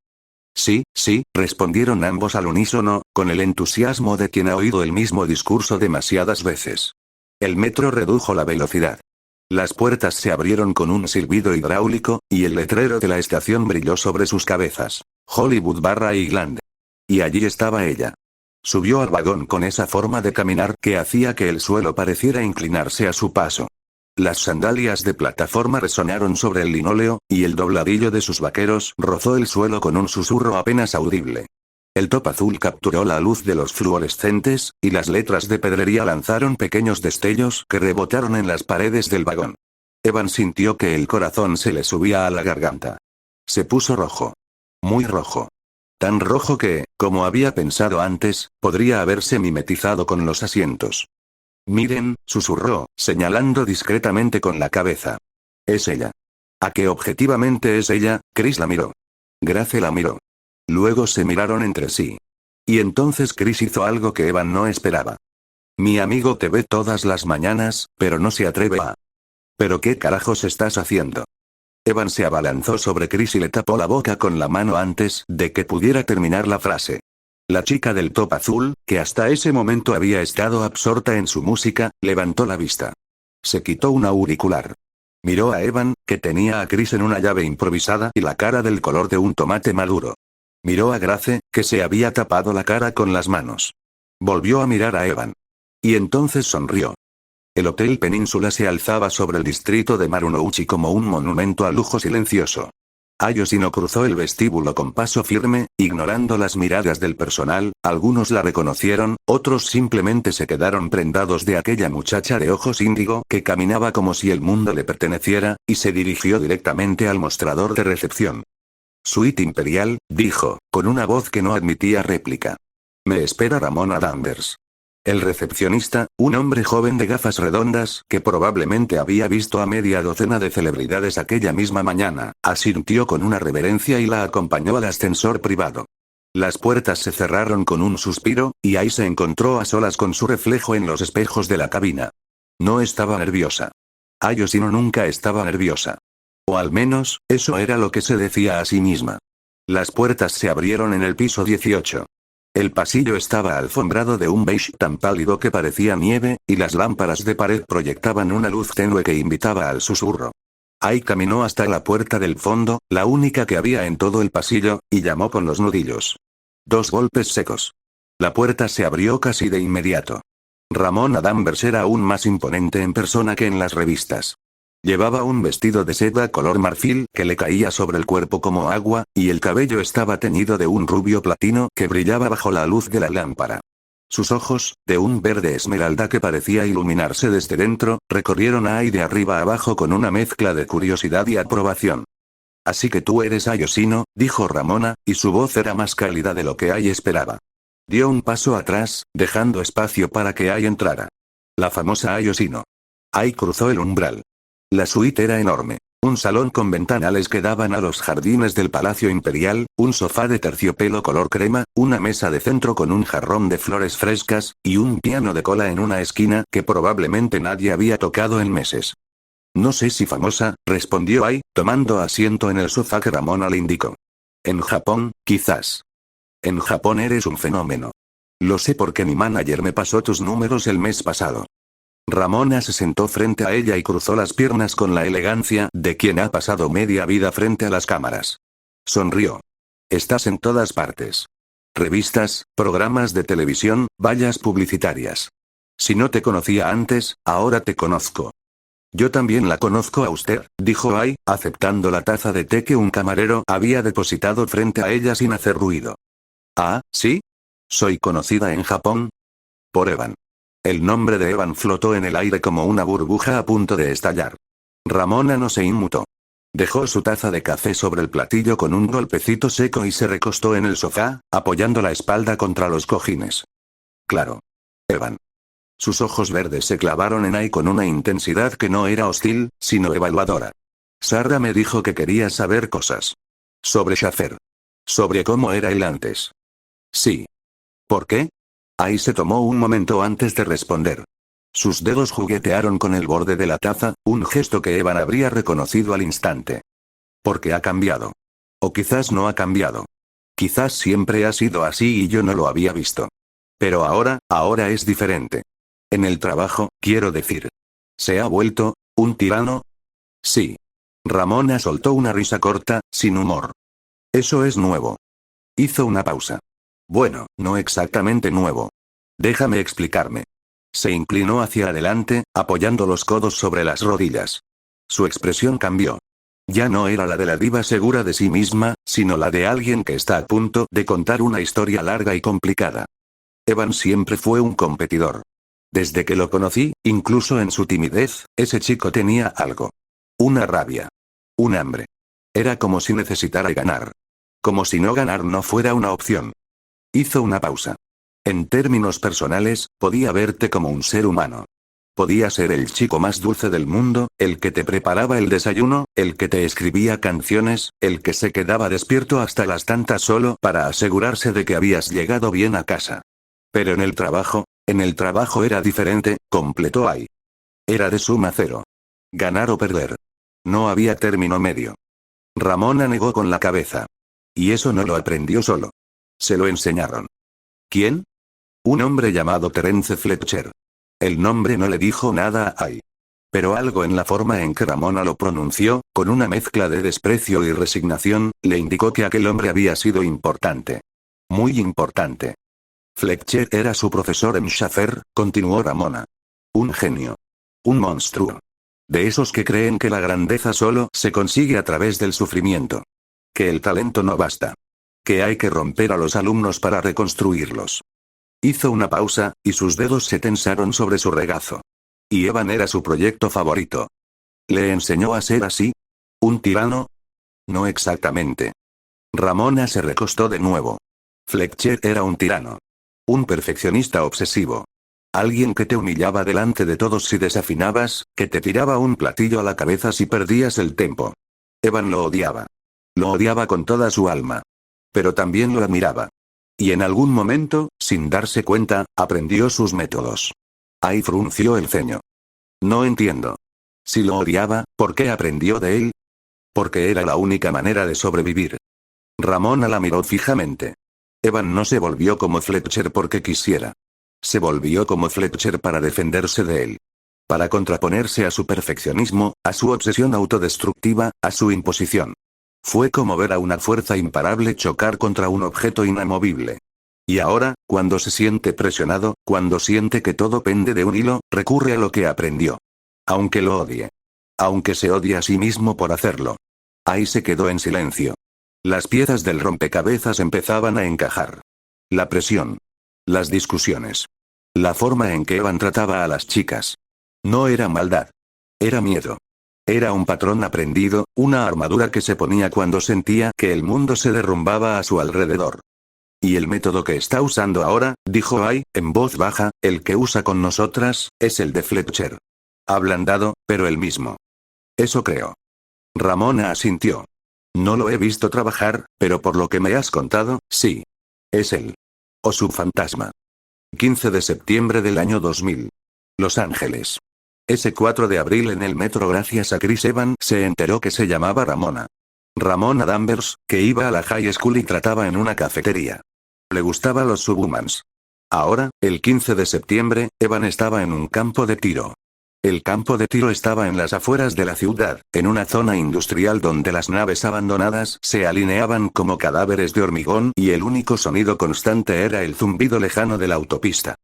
S1: Sí, sí, respondieron ambos al unísono, con el entusiasmo de quien ha oído el mismo discurso demasiadas veces. El metro redujo la velocidad. Las puertas se abrieron con un silbido hidráulico, y el letrero de la estación brilló sobre sus cabezas. Hollywood/Island. Y allí estaba ella. Subió al vagón con esa forma de caminar que hacía que el suelo pareciera inclinarse a su paso. Las sandalias de plataforma resonaron sobre el linóleo, y el dobladillo de sus vaqueros rozó el suelo con un susurro apenas audible. El top azul capturó la luz de los fluorescentes, y las letras de pedrería lanzaron pequeños destellos que rebotaron en las paredes del vagón. Evan sintió que el corazón se le subía a la garganta. Se puso rojo. Muy rojo. Tan rojo que, como había pensado antes, podría haberse mimetizado con los asientos. Miren, susurró, señalando discretamente con la cabeza. Es ella. ¿A qué objetivamente es ella? Chris la miró. Grace la miró. Luego se miraron entre sí. Y entonces Chris hizo algo que Evan no esperaba. Mi amigo te ve todas las mañanas, pero no se atreve a... ¿Pero qué carajos estás haciendo? Evan se abalanzó sobre Chris y le tapó la boca con la mano antes de que pudiera terminar la frase. La chica del top azul, que hasta ese momento había estado absorta en su música, levantó la vista. Se quitó un auricular. Miró a Evan, que tenía a Chris en una llave improvisada y la cara del color de un tomate maduro. Miró a Grace, que se había tapado la cara con las manos. Volvió a mirar a Evan. Y entonces sonrió. El Hotel Península se alzaba sobre el distrito de Marunouchi como un monumento al lujo silencioso. Ayosino cruzó el vestíbulo con paso firme, ignorando las miradas del personal, algunos la reconocieron, otros simplemente se quedaron prendados de aquella muchacha de ojos índigo que caminaba como si el mundo le perteneciera, y se dirigió directamente al mostrador de recepción. Suite Imperial, dijo, con una voz que no admitía réplica. Me espera Ramona Danvers. El recepcionista, un hombre joven de gafas redondas, que probablemente había visto a media docena de celebridades aquella misma mañana, asintió con una reverencia y la acompañó al ascensor privado. Las puertas se cerraron con un suspiro, y ahí se encontró a solas con su reflejo en los espejos de la cabina. No estaba nerviosa. Ayosino nunca estaba nerviosa. O al menos, eso era lo que se decía a sí misma. Las puertas se abrieron en el piso 18. El pasillo estaba alfombrado de un beige tan pálido que parecía nieve, y las lámparas de pared proyectaban una luz tenue que invitaba al susurro. Ai caminó hasta la puerta del fondo, la única que había en todo el pasillo, y llamó con los nudillos. 2 golpes secos. La puerta se abrió casi de inmediato. Ramona Danvers era aún más imponente en persona que en las revistas. Llevaba un vestido de seda color marfil que le caía sobre el cuerpo como agua, y el cabello estaba teñido de un rubio platino que brillaba bajo la luz de la lámpara. Sus ojos, de un verde esmeralda que parecía iluminarse desde dentro, recorrieron a Ai de arriba a abajo con una mezcla de curiosidad y aprobación. Así que tú eres Ayosino, dijo Ramona, y su voz era más cálida de lo que Ai esperaba. Dio un paso atrás, dejando espacio para que Ai entrara. La famosa Ayosino. Ai cruzó el umbral. La suite era enorme. Un salón con ventanales que daban a los jardines del Palacio Imperial, un sofá de terciopelo color crema, una mesa de centro con un jarrón de flores frescas, y un piano de cola en una esquina que probablemente nadie había tocado en meses. No sé si famosa, respondió Ai, tomando asiento en el sofá que Ramona le indicó. En Japón, quizás. En Japón eres un fenómeno. Lo sé porque mi manager me pasó tus números el mes pasado. Ramona se sentó frente a ella y cruzó las piernas con la elegancia de quien ha pasado media vida frente a las cámaras. Sonrió. Estás en todas partes. Revistas, programas de televisión, vallas publicitarias. Si no te conocía antes, ahora te conozco. Yo también la conozco a usted, dijo Ai, aceptando la taza de té que un camarero había depositado frente a ella sin hacer ruido. Ah, ¿sí? Soy conocida en Japón. Por Evan. El nombre de Evan flotó en el aire como una burbuja a punto de estallar. Ramona no se inmutó. Dejó su taza de café sobre el platillo con un golpecito seco y se recostó en el sofá, apoyando la espalda contra los cojines. Claro. Evan. Sus ojos verdes se clavaron en Ai con una intensidad que no era hostil, sino evaluadora. Sarah me dijo que quería saber cosas. Sobre Schaffer. Sobre cómo era él antes. Sí. ¿Por qué? Ai se tomó un momento antes de responder. Sus dedos juguetearon con el borde de la taza, un gesto que Evan habría reconocido al instante. Porque ha cambiado. O quizás no ha cambiado. Quizás siempre ha sido así y yo no lo había visto. Pero ahora es diferente. En el trabajo, quiero decir. ¿Se ha vuelto un tirano? Sí. Ramona soltó una risa corta, sin humor. Eso es nuevo. Hizo una pausa. Bueno, no exactamente nuevo. Déjame explicarme. Se inclinó hacia adelante, apoyando los codos sobre las rodillas. Su expresión cambió. Ya no era la de la diva segura de sí misma, sino la de alguien que está a punto de contar una historia larga y complicada. Evan siempre fue un competidor. Desde que lo conocí, incluso en su timidez, ese chico tenía algo. Una rabia. Un hambre. Era como si necesitara ganar. Como si no ganar no fuera una opción. Hizo una pausa. En términos personales, podía verte como un ser humano. Podía ser el chico más dulce del mundo, el que te preparaba el desayuno, el que te escribía canciones, el que se quedaba despierto hasta las tantas solo para asegurarse de que habías llegado bien a casa. Pero en el trabajo era diferente, completó Ai. Era de suma cero. Ganar o perder. No había término medio. Ramona negó con la cabeza. Y eso no lo aprendió solo. Se lo enseñaron. ¿Quién? Un hombre llamado Terence Fletcher. El nombre no le dijo nada a Ai. Pero algo en la forma en que Ramona lo pronunció, con una mezcla de desprecio y resignación, le indicó que aquel hombre había sido importante. Muy importante. Fletcher era su profesor en Schaffer, continuó Ramona. Un genio. Un monstruo. De esos que creen que la grandeza solo se consigue a través del sufrimiento. Que el talento no basta. Que hay que romper a los alumnos para reconstruirlos. Hizo una pausa, y sus dedos se tensaron sobre su regazo. Y Evan era su proyecto favorito. ¿Le enseñó a ser así? ¿Un tirano? No exactamente. Ramona se recostó de nuevo. Fletcher era un tirano. Un perfeccionista obsesivo. Alguien que te humillaba delante de todos si desafinabas, que te tiraba un platillo a la cabeza si perdías el tempo. Evan lo odiaba. Lo odiaba con toda su alma. Pero también lo admiraba. Y en algún momento, sin darse cuenta, aprendió sus métodos. Ahí frunció el ceño. No entiendo. Si lo odiaba, ¿por qué aprendió de él? Porque era la única manera de sobrevivir. Ramona la miró fijamente. Evan no se volvió como Fletcher porque quisiera. Se volvió como Fletcher para defenderse de él. Para contraponerse a su perfeccionismo, a su obsesión autodestructiva, a su imposición. Fue como ver a una fuerza imparable chocar contra un objeto inamovible. Y ahora, cuando se siente presionado, cuando siente que todo pende de un hilo, recurre a lo que aprendió. Aunque lo odie. Aunque se odie a sí mismo por hacerlo. Ahí se quedó en silencio. Las piezas del rompecabezas empezaban a encajar. La presión. Las discusiones. La forma en que Evan trataba a las chicas. No era maldad. Era miedo. Era un patrón aprendido, una armadura que se ponía cuando sentía que el mundo se derrumbaba a su alrededor. Y el método que está usando ahora, dijo Ai, en voz baja, el que usa con nosotras, es el de Fletcher. Ablandado, pero el mismo. Eso creo. Ramona asintió. No lo he visto trabajar, pero por lo que me has contado, sí. Es él. O su fantasma. 15 de septiembre del año 2000. Los Ángeles. Ese 4 de abril en el metro gracias a Chris Evans se enteró que se llamaba Ramona. Ramona Danvers, que iba a la high school y trataba en una cafetería. Le gustaban los Subhumans. Ahora, el 15 de septiembre, Evan estaba en un campo de tiro. El campo de tiro estaba en las afueras de la ciudad, en una zona industrial donde las naves abandonadas se alineaban como cadáveres de hormigón y el único sonido constante era el zumbido lejano de la autopista.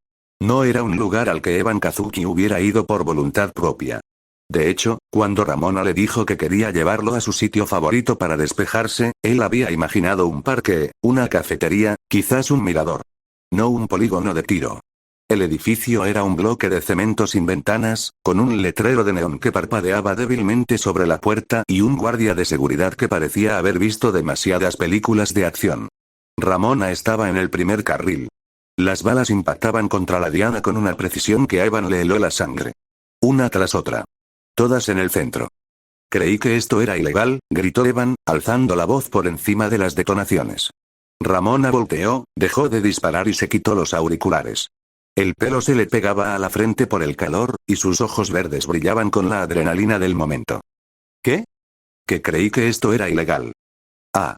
S1: No era un lugar al que Evan Kazuki hubiera ido por voluntad propia. De hecho, cuando Ramona le dijo que quería llevarlo a su sitio favorito para despejarse, él había imaginado un parque, una cafetería, quizás un mirador. No un polígono de tiro. El edificio era un bloque de cemento sin ventanas, con un letrero de neón que parpadeaba débilmente sobre la puerta y un guardia de seguridad que parecía haber visto demasiadas películas de acción. Ramona estaba en el primer carril. Las balas impactaban contra la diana con una precisión que a Evan le heló la sangre. Una tras otra. Todas en el centro. Creí que esto era ilegal, gritó Evan, alzando la voz por encima de las detonaciones. Ramona volteó, dejó de disparar y se quitó los auriculares. El pelo se le pegaba a la frente por el calor, y sus ojos verdes brillaban con la adrenalina del momento. ¿Qué? Que creí que esto era ilegal. Ah.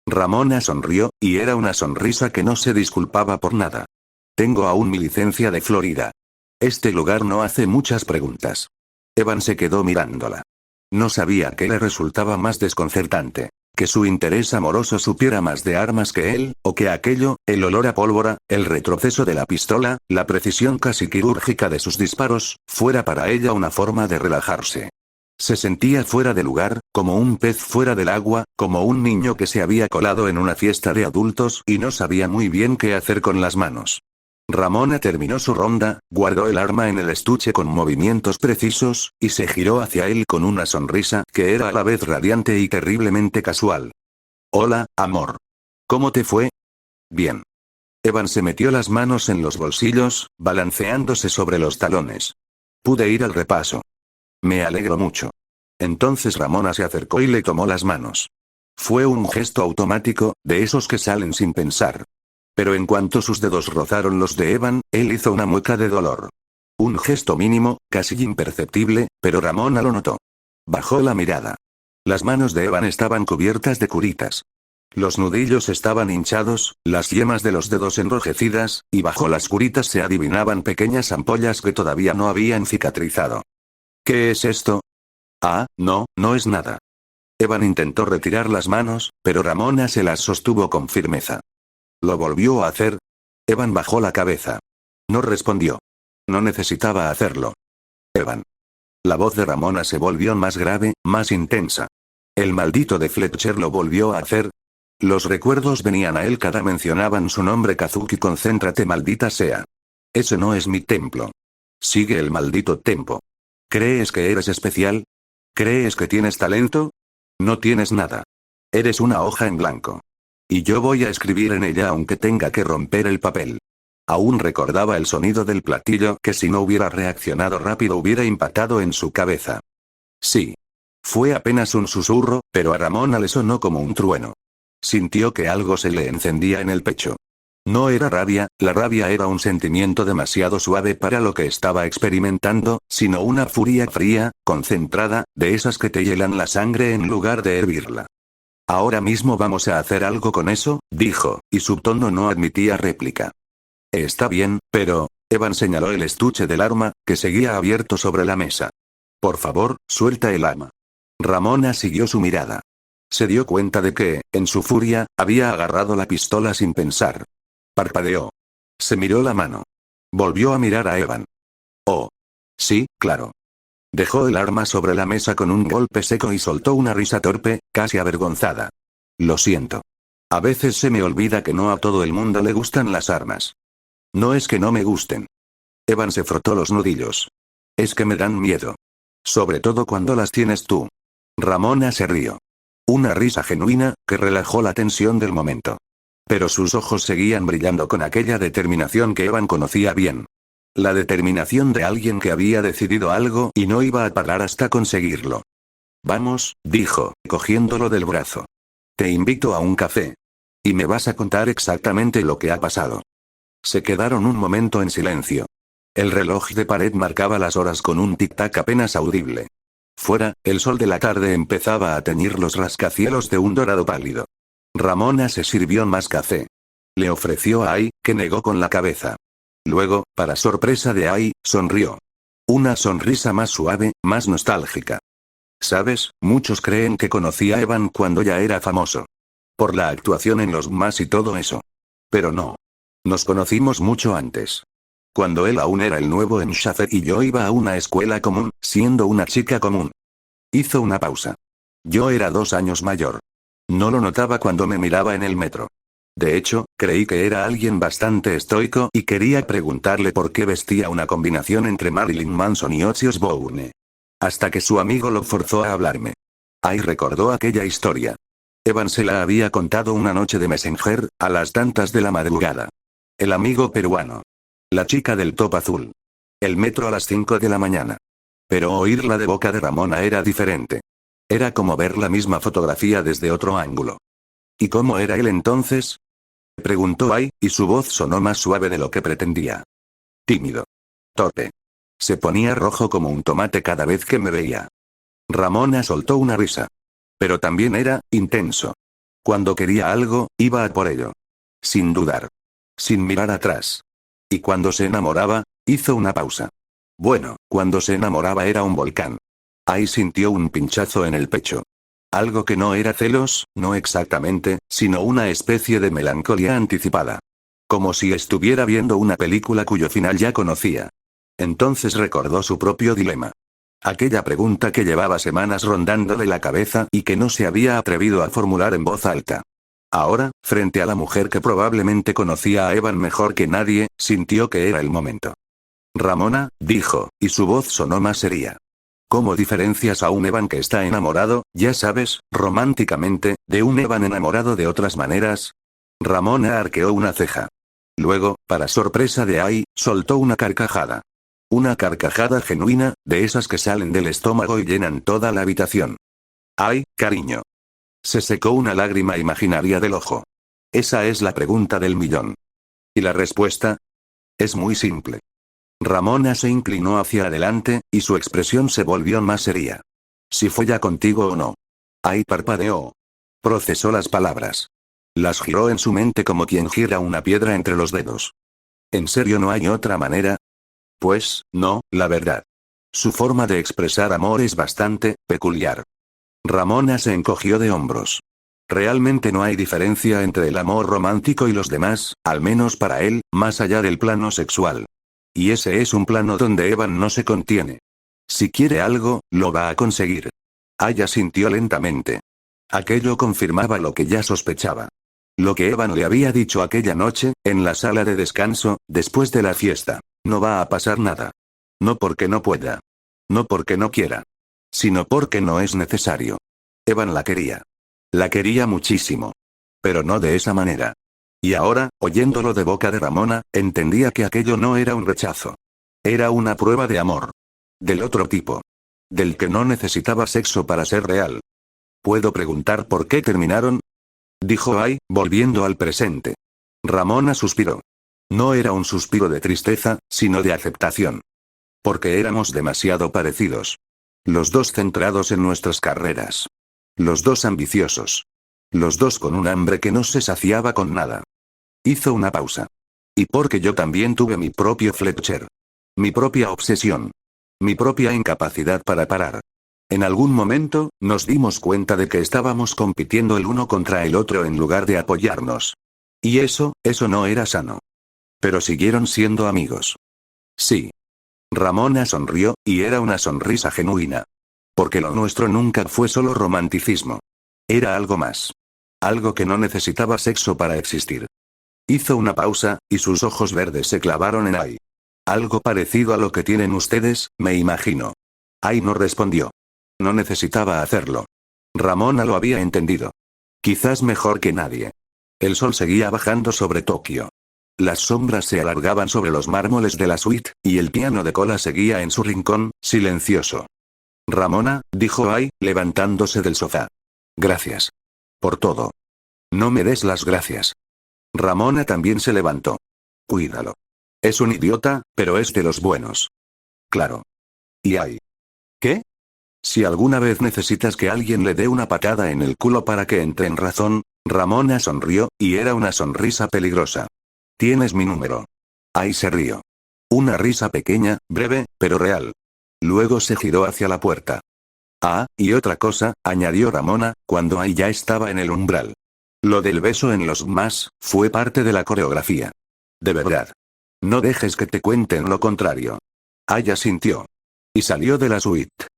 S1: Ramona sonrió, y era una sonrisa que no se disculpaba por nada. Tengo aún mi licencia de Florida. Este lugar no hace muchas preguntas. Evan se quedó mirándola. No sabía qué le resultaba más desconcertante. Que su interés amoroso supiera más de armas que él, o que aquello, el olor a pólvora, el retroceso de la pistola, la precisión casi quirúrgica de sus disparos, fuera para ella una forma de relajarse. Se sentía fuera de lugar, como un pez fuera del agua, como un niño que se había colado en una fiesta de adultos y no sabía muy bien qué hacer con las manos. Ramona terminó su ronda, guardó el arma en el estuche con movimientos precisos, y se giró hacia él con una sonrisa que era a la vez radiante y terriblemente casual. Hola, amor. ¿Cómo te fue? Bien. Evan se metió las manos en los bolsillos, balanceándose sobre los talones. Pude ir al repaso. Me alegro mucho. Entonces Ramona se acercó y le tomó las manos. Fue un gesto automático, de esos que salen sin pensar. Pero en cuanto sus dedos rozaron los de Evan, él hizo una mueca de dolor. Un gesto mínimo, casi imperceptible, pero Ramona lo notó. Bajó la mirada. Las manos de Evan estaban cubiertas de curitas. Los nudillos estaban hinchados, las yemas de los dedos enrojecidas, y bajo las curitas se adivinaban pequeñas ampollas que todavía no habían cicatrizado. ¿Qué es esto? Ah, no, no es nada. Evan intentó retirar las manos, pero Ramona se las sostuvo con firmeza. ¿Lo volvió a hacer? Evan bajó la cabeza. No respondió. No necesitaba hacerlo. Evan. La voz de Ramona se volvió más grave, más intensa. ¿El maldito de Fletcher lo volvió a hacer? Los recuerdos venían a él cada mencionaban su nombre. Kazuki, concéntrate, maldita sea. Ese no es mi templo. Sigue el maldito tempo. ¿Crees que eres especial? ¿Crees que tienes talento? No tienes nada. Eres una hoja en blanco. Y yo voy a escribir en ella aunque tenga que romper el papel. Aún recordaba el sonido del platillo que si no hubiera reaccionado rápido hubiera impactado en su cabeza. Sí. Fue apenas un susurro, pero a Ramona le sonó como un trueno. Sintió que algo se le encendía en el pecho. No era rabia, la rabia era un sentimiento demasiado suave para lo que estaba experimentando, sino una furia fría, concentrada, de esas que te hielan la sangre en lugar de hervirla. Ahora mismo vamos a hacer algo con eso, dijo, y su tono no admitía réplica. Está bien, pero... Evan señaló el estuche del arma, que seguía abierto sobre la mesa. Por favor, suelta el arma. Ramona siguió su mirada. Se dio cuenta de que, en su furia, había agarrado la pistola sin pensar. Parpadeó. Se miró la mano. Volvió a mirar a Evan. Oh. Sí, claro. Dejó el arma sobre la mesa con un golpe seco y soltó una risa torpe, casi avergonzada. Lo siento. A veces se me olvida que no a todo el mundo le gustan las armas. No es que no me gusten. Evan se frotó los nudillos. Es que me dan miedo. Sobre todo cuando las tienes tú. Ramona se rió. Una risa genuina, que relajó la tensión del momento. Pero sus ojos seguían brillando con aquella determinación que Evan conocía bien. La determinación de alguien que había decidido algo y no iba a parar hasta conseguirlo. Vamos, dijo, cogiéndolo del brazo. Te invito a un café. Y me vas a contar exactamente lo que ha pasado. Se quedaron un momento en silencio. El reloj de pared marcaba las horas con un tic-tac apenas audible. Fuera, el sol de la tarde empezaba a teñir los rascacielos de un dorado pálido. Ramona se sirvió más café. Le ofreció a Ai, que negó con la cabeza. Luego, para sorpresa de Ai, sonrió. Una sonrisa más suave, más nostálgica. ¿Sabes? Muchos creen que conocí a Evan cuando ya era famoso. Por la actuación en los más y todo eso. Pero no. Nos conocimos mucho antes. Cuando él aún era el nuevo en Shaffer y yo iba a una escuela común, siendo una chica común. Hizo una pausa. Yo era 2 años mayor. No lo notaba cuando me miraba en el metro. De hecho, creí que era alguien bastante estoico y quería preguntarle por qué vestía una combinación entre Marilyn Manson y Ozzy Osbourne. Hasta que su amigo lo forzó a hablarme. Ai recordó aquella historia. Evan se la había contado una noche de Messenger, a las tantas de la madrugada. El amigo peruano. La chica del top azul. El metro a las 5 de la mañana. Pero oírla de boca de Ramona era diferente. Era como ver la misma fotografía desde otro ángulo. ¿Y cómo era él entonces? Preguntó Ai, y su voz sonó más suave de lo que pretendía. Tímido. Torpe. Se ponía rojo como un tomate cada vez que me veía. Ramona soltó una risa. Pero también era intenso. Cuando quería algo, iba a por ello. Sin dudar. Sin mirar atrás. Y cuando se enamoraba, hizo una pausa. Bueno, cuando se enamoraba era un volcán. Ai sintió un pinchazo en el pecho. Algo que no era celos, no exactamente, sino una especie de melancolía anticipada. Como si estuviera viendo una película cuyo final ya conocía. Entonces recordó su propio dilema. Aquella pregunta que llevaba semanas rondándole la cabeza y que no se había atrevido a formular en voz alta. Ahora, frente a la mujer que probablemente conocía a Evan mejor que nadie, sintió que era el momento. Ramona, dijo, y su voz sonó más seria. ¿Cómo diferencias a un Evan que está enamorado, ya sabes, románticamente, de un Evan enamorado de otras maneras? Ramona arqueó una ceja. Luego, para sorpresa de Ai, soltó una carcajada. Una carcajada genuina, de esas que salen del estómago y llenan toda la habitación. Ai, cariño. Se secó una lágrima imaginaria del ojo. Esa es la pregunta del millón. ¿Y la respuesta? Es muy simple. Ramona se inclinó hacia adelante, y su expresión se volvió más seria. Si folla contigo o no. Ai parpadeó. Procesó las palabras. Las giró en su mente como quien gira una piedra entre los dedos. ¿En serio no hay otra manera? Pues, no, la verdad. Su forma de expresar amor es bastante peculiar. Ramona se encogió de hombros. Realmente no hay diferencia entre el amor romántico y los demás, al menos para él, más allá del plano sexual. Y ese es un plano donde Evan no se contiene. Si quiere algo, lo va a conseguir. Aya sintió lentamente. Aquello confirmaba lo que ya sospechaba. Lo que Evan le había dicho aquella noche, en la sala de descanso, después de la fiesta. No va a pasar nada. No porque no pueda. No porque no quiera. Sino porque no es necesario. Evan la quería. La quería muchísimo. Pero no de esa manera. Y ahora, oyéndolo de boca de Ramona, entendía que aquello no era un rechazo. Era una prueba de amor. Del otro tipo. Del que no necesitaba sexo para ser real. ¿Puedo preguntar por qué terminaron? Dijo Ai, volviendo al presente. Ramona suspiró. No era un suspiro de tristeza, sino de aceptación. Porque éramos demasiado parecidos. Los dos centrados en nuestras carreras. Los dos ambiciosos. Los dos con un hambre que no se saciaba con nada. Hizo una pausa. Y porque yo también tuve mi propio Fletcher. Mi propia obsesión. Mi propia incapacidad para parar. En algún momento, nos dimos cuenta de que estábamos compitiendo el uno contra el otro en lugar de apoyarnos. Y eso no era sano. Pero siguieron siendo amigos. Sí. Ramona sonrió, y era una sonrisa genuina. Porque lo nuestro nunca fue solo romanticismo. Era algo más. Algo que no necesitaba sexo para existir. Hizo una pausa, y sus ojos verdes se clavaron en Ai. Algo parecido a lo que tienen ustedes, me imagino. Ai no respondió. No necesitaba hacerlo. Ramona lo había entendido. Quizás mejor que nadie. El sol seguía bajando sobre Tokio. Las sombras se alargaban sobre los mármoles de la suite, y el piano de cola seguía en su rincón, silencioso. Ramona, dijo Ai, levantándose del sofá. Gracias. Por todo. No me des las gracias. Ramona también se levantó. Cuídalo. Es un idiota, pero es de los buenos. Claro. Y Ai. ¿Qué? Si alguna vez necesitas que alguien le dé una patada en el culo para que entre en razón, Ramona sonrió, y era una sonrisa peligrosa. Tienes mi número. Ai se rió. Una risa pequeña, breve, pero real. Luego se giró hacia la puerta. Ah, y otra cosa, añadió Ramona, cuando Ai ya estaba en el umbral. Lo del beso en los más, fue parte de la coreografía. De verdad. No dejes que te cuenten lo contrario. Ai asintió. Y salió de la suite.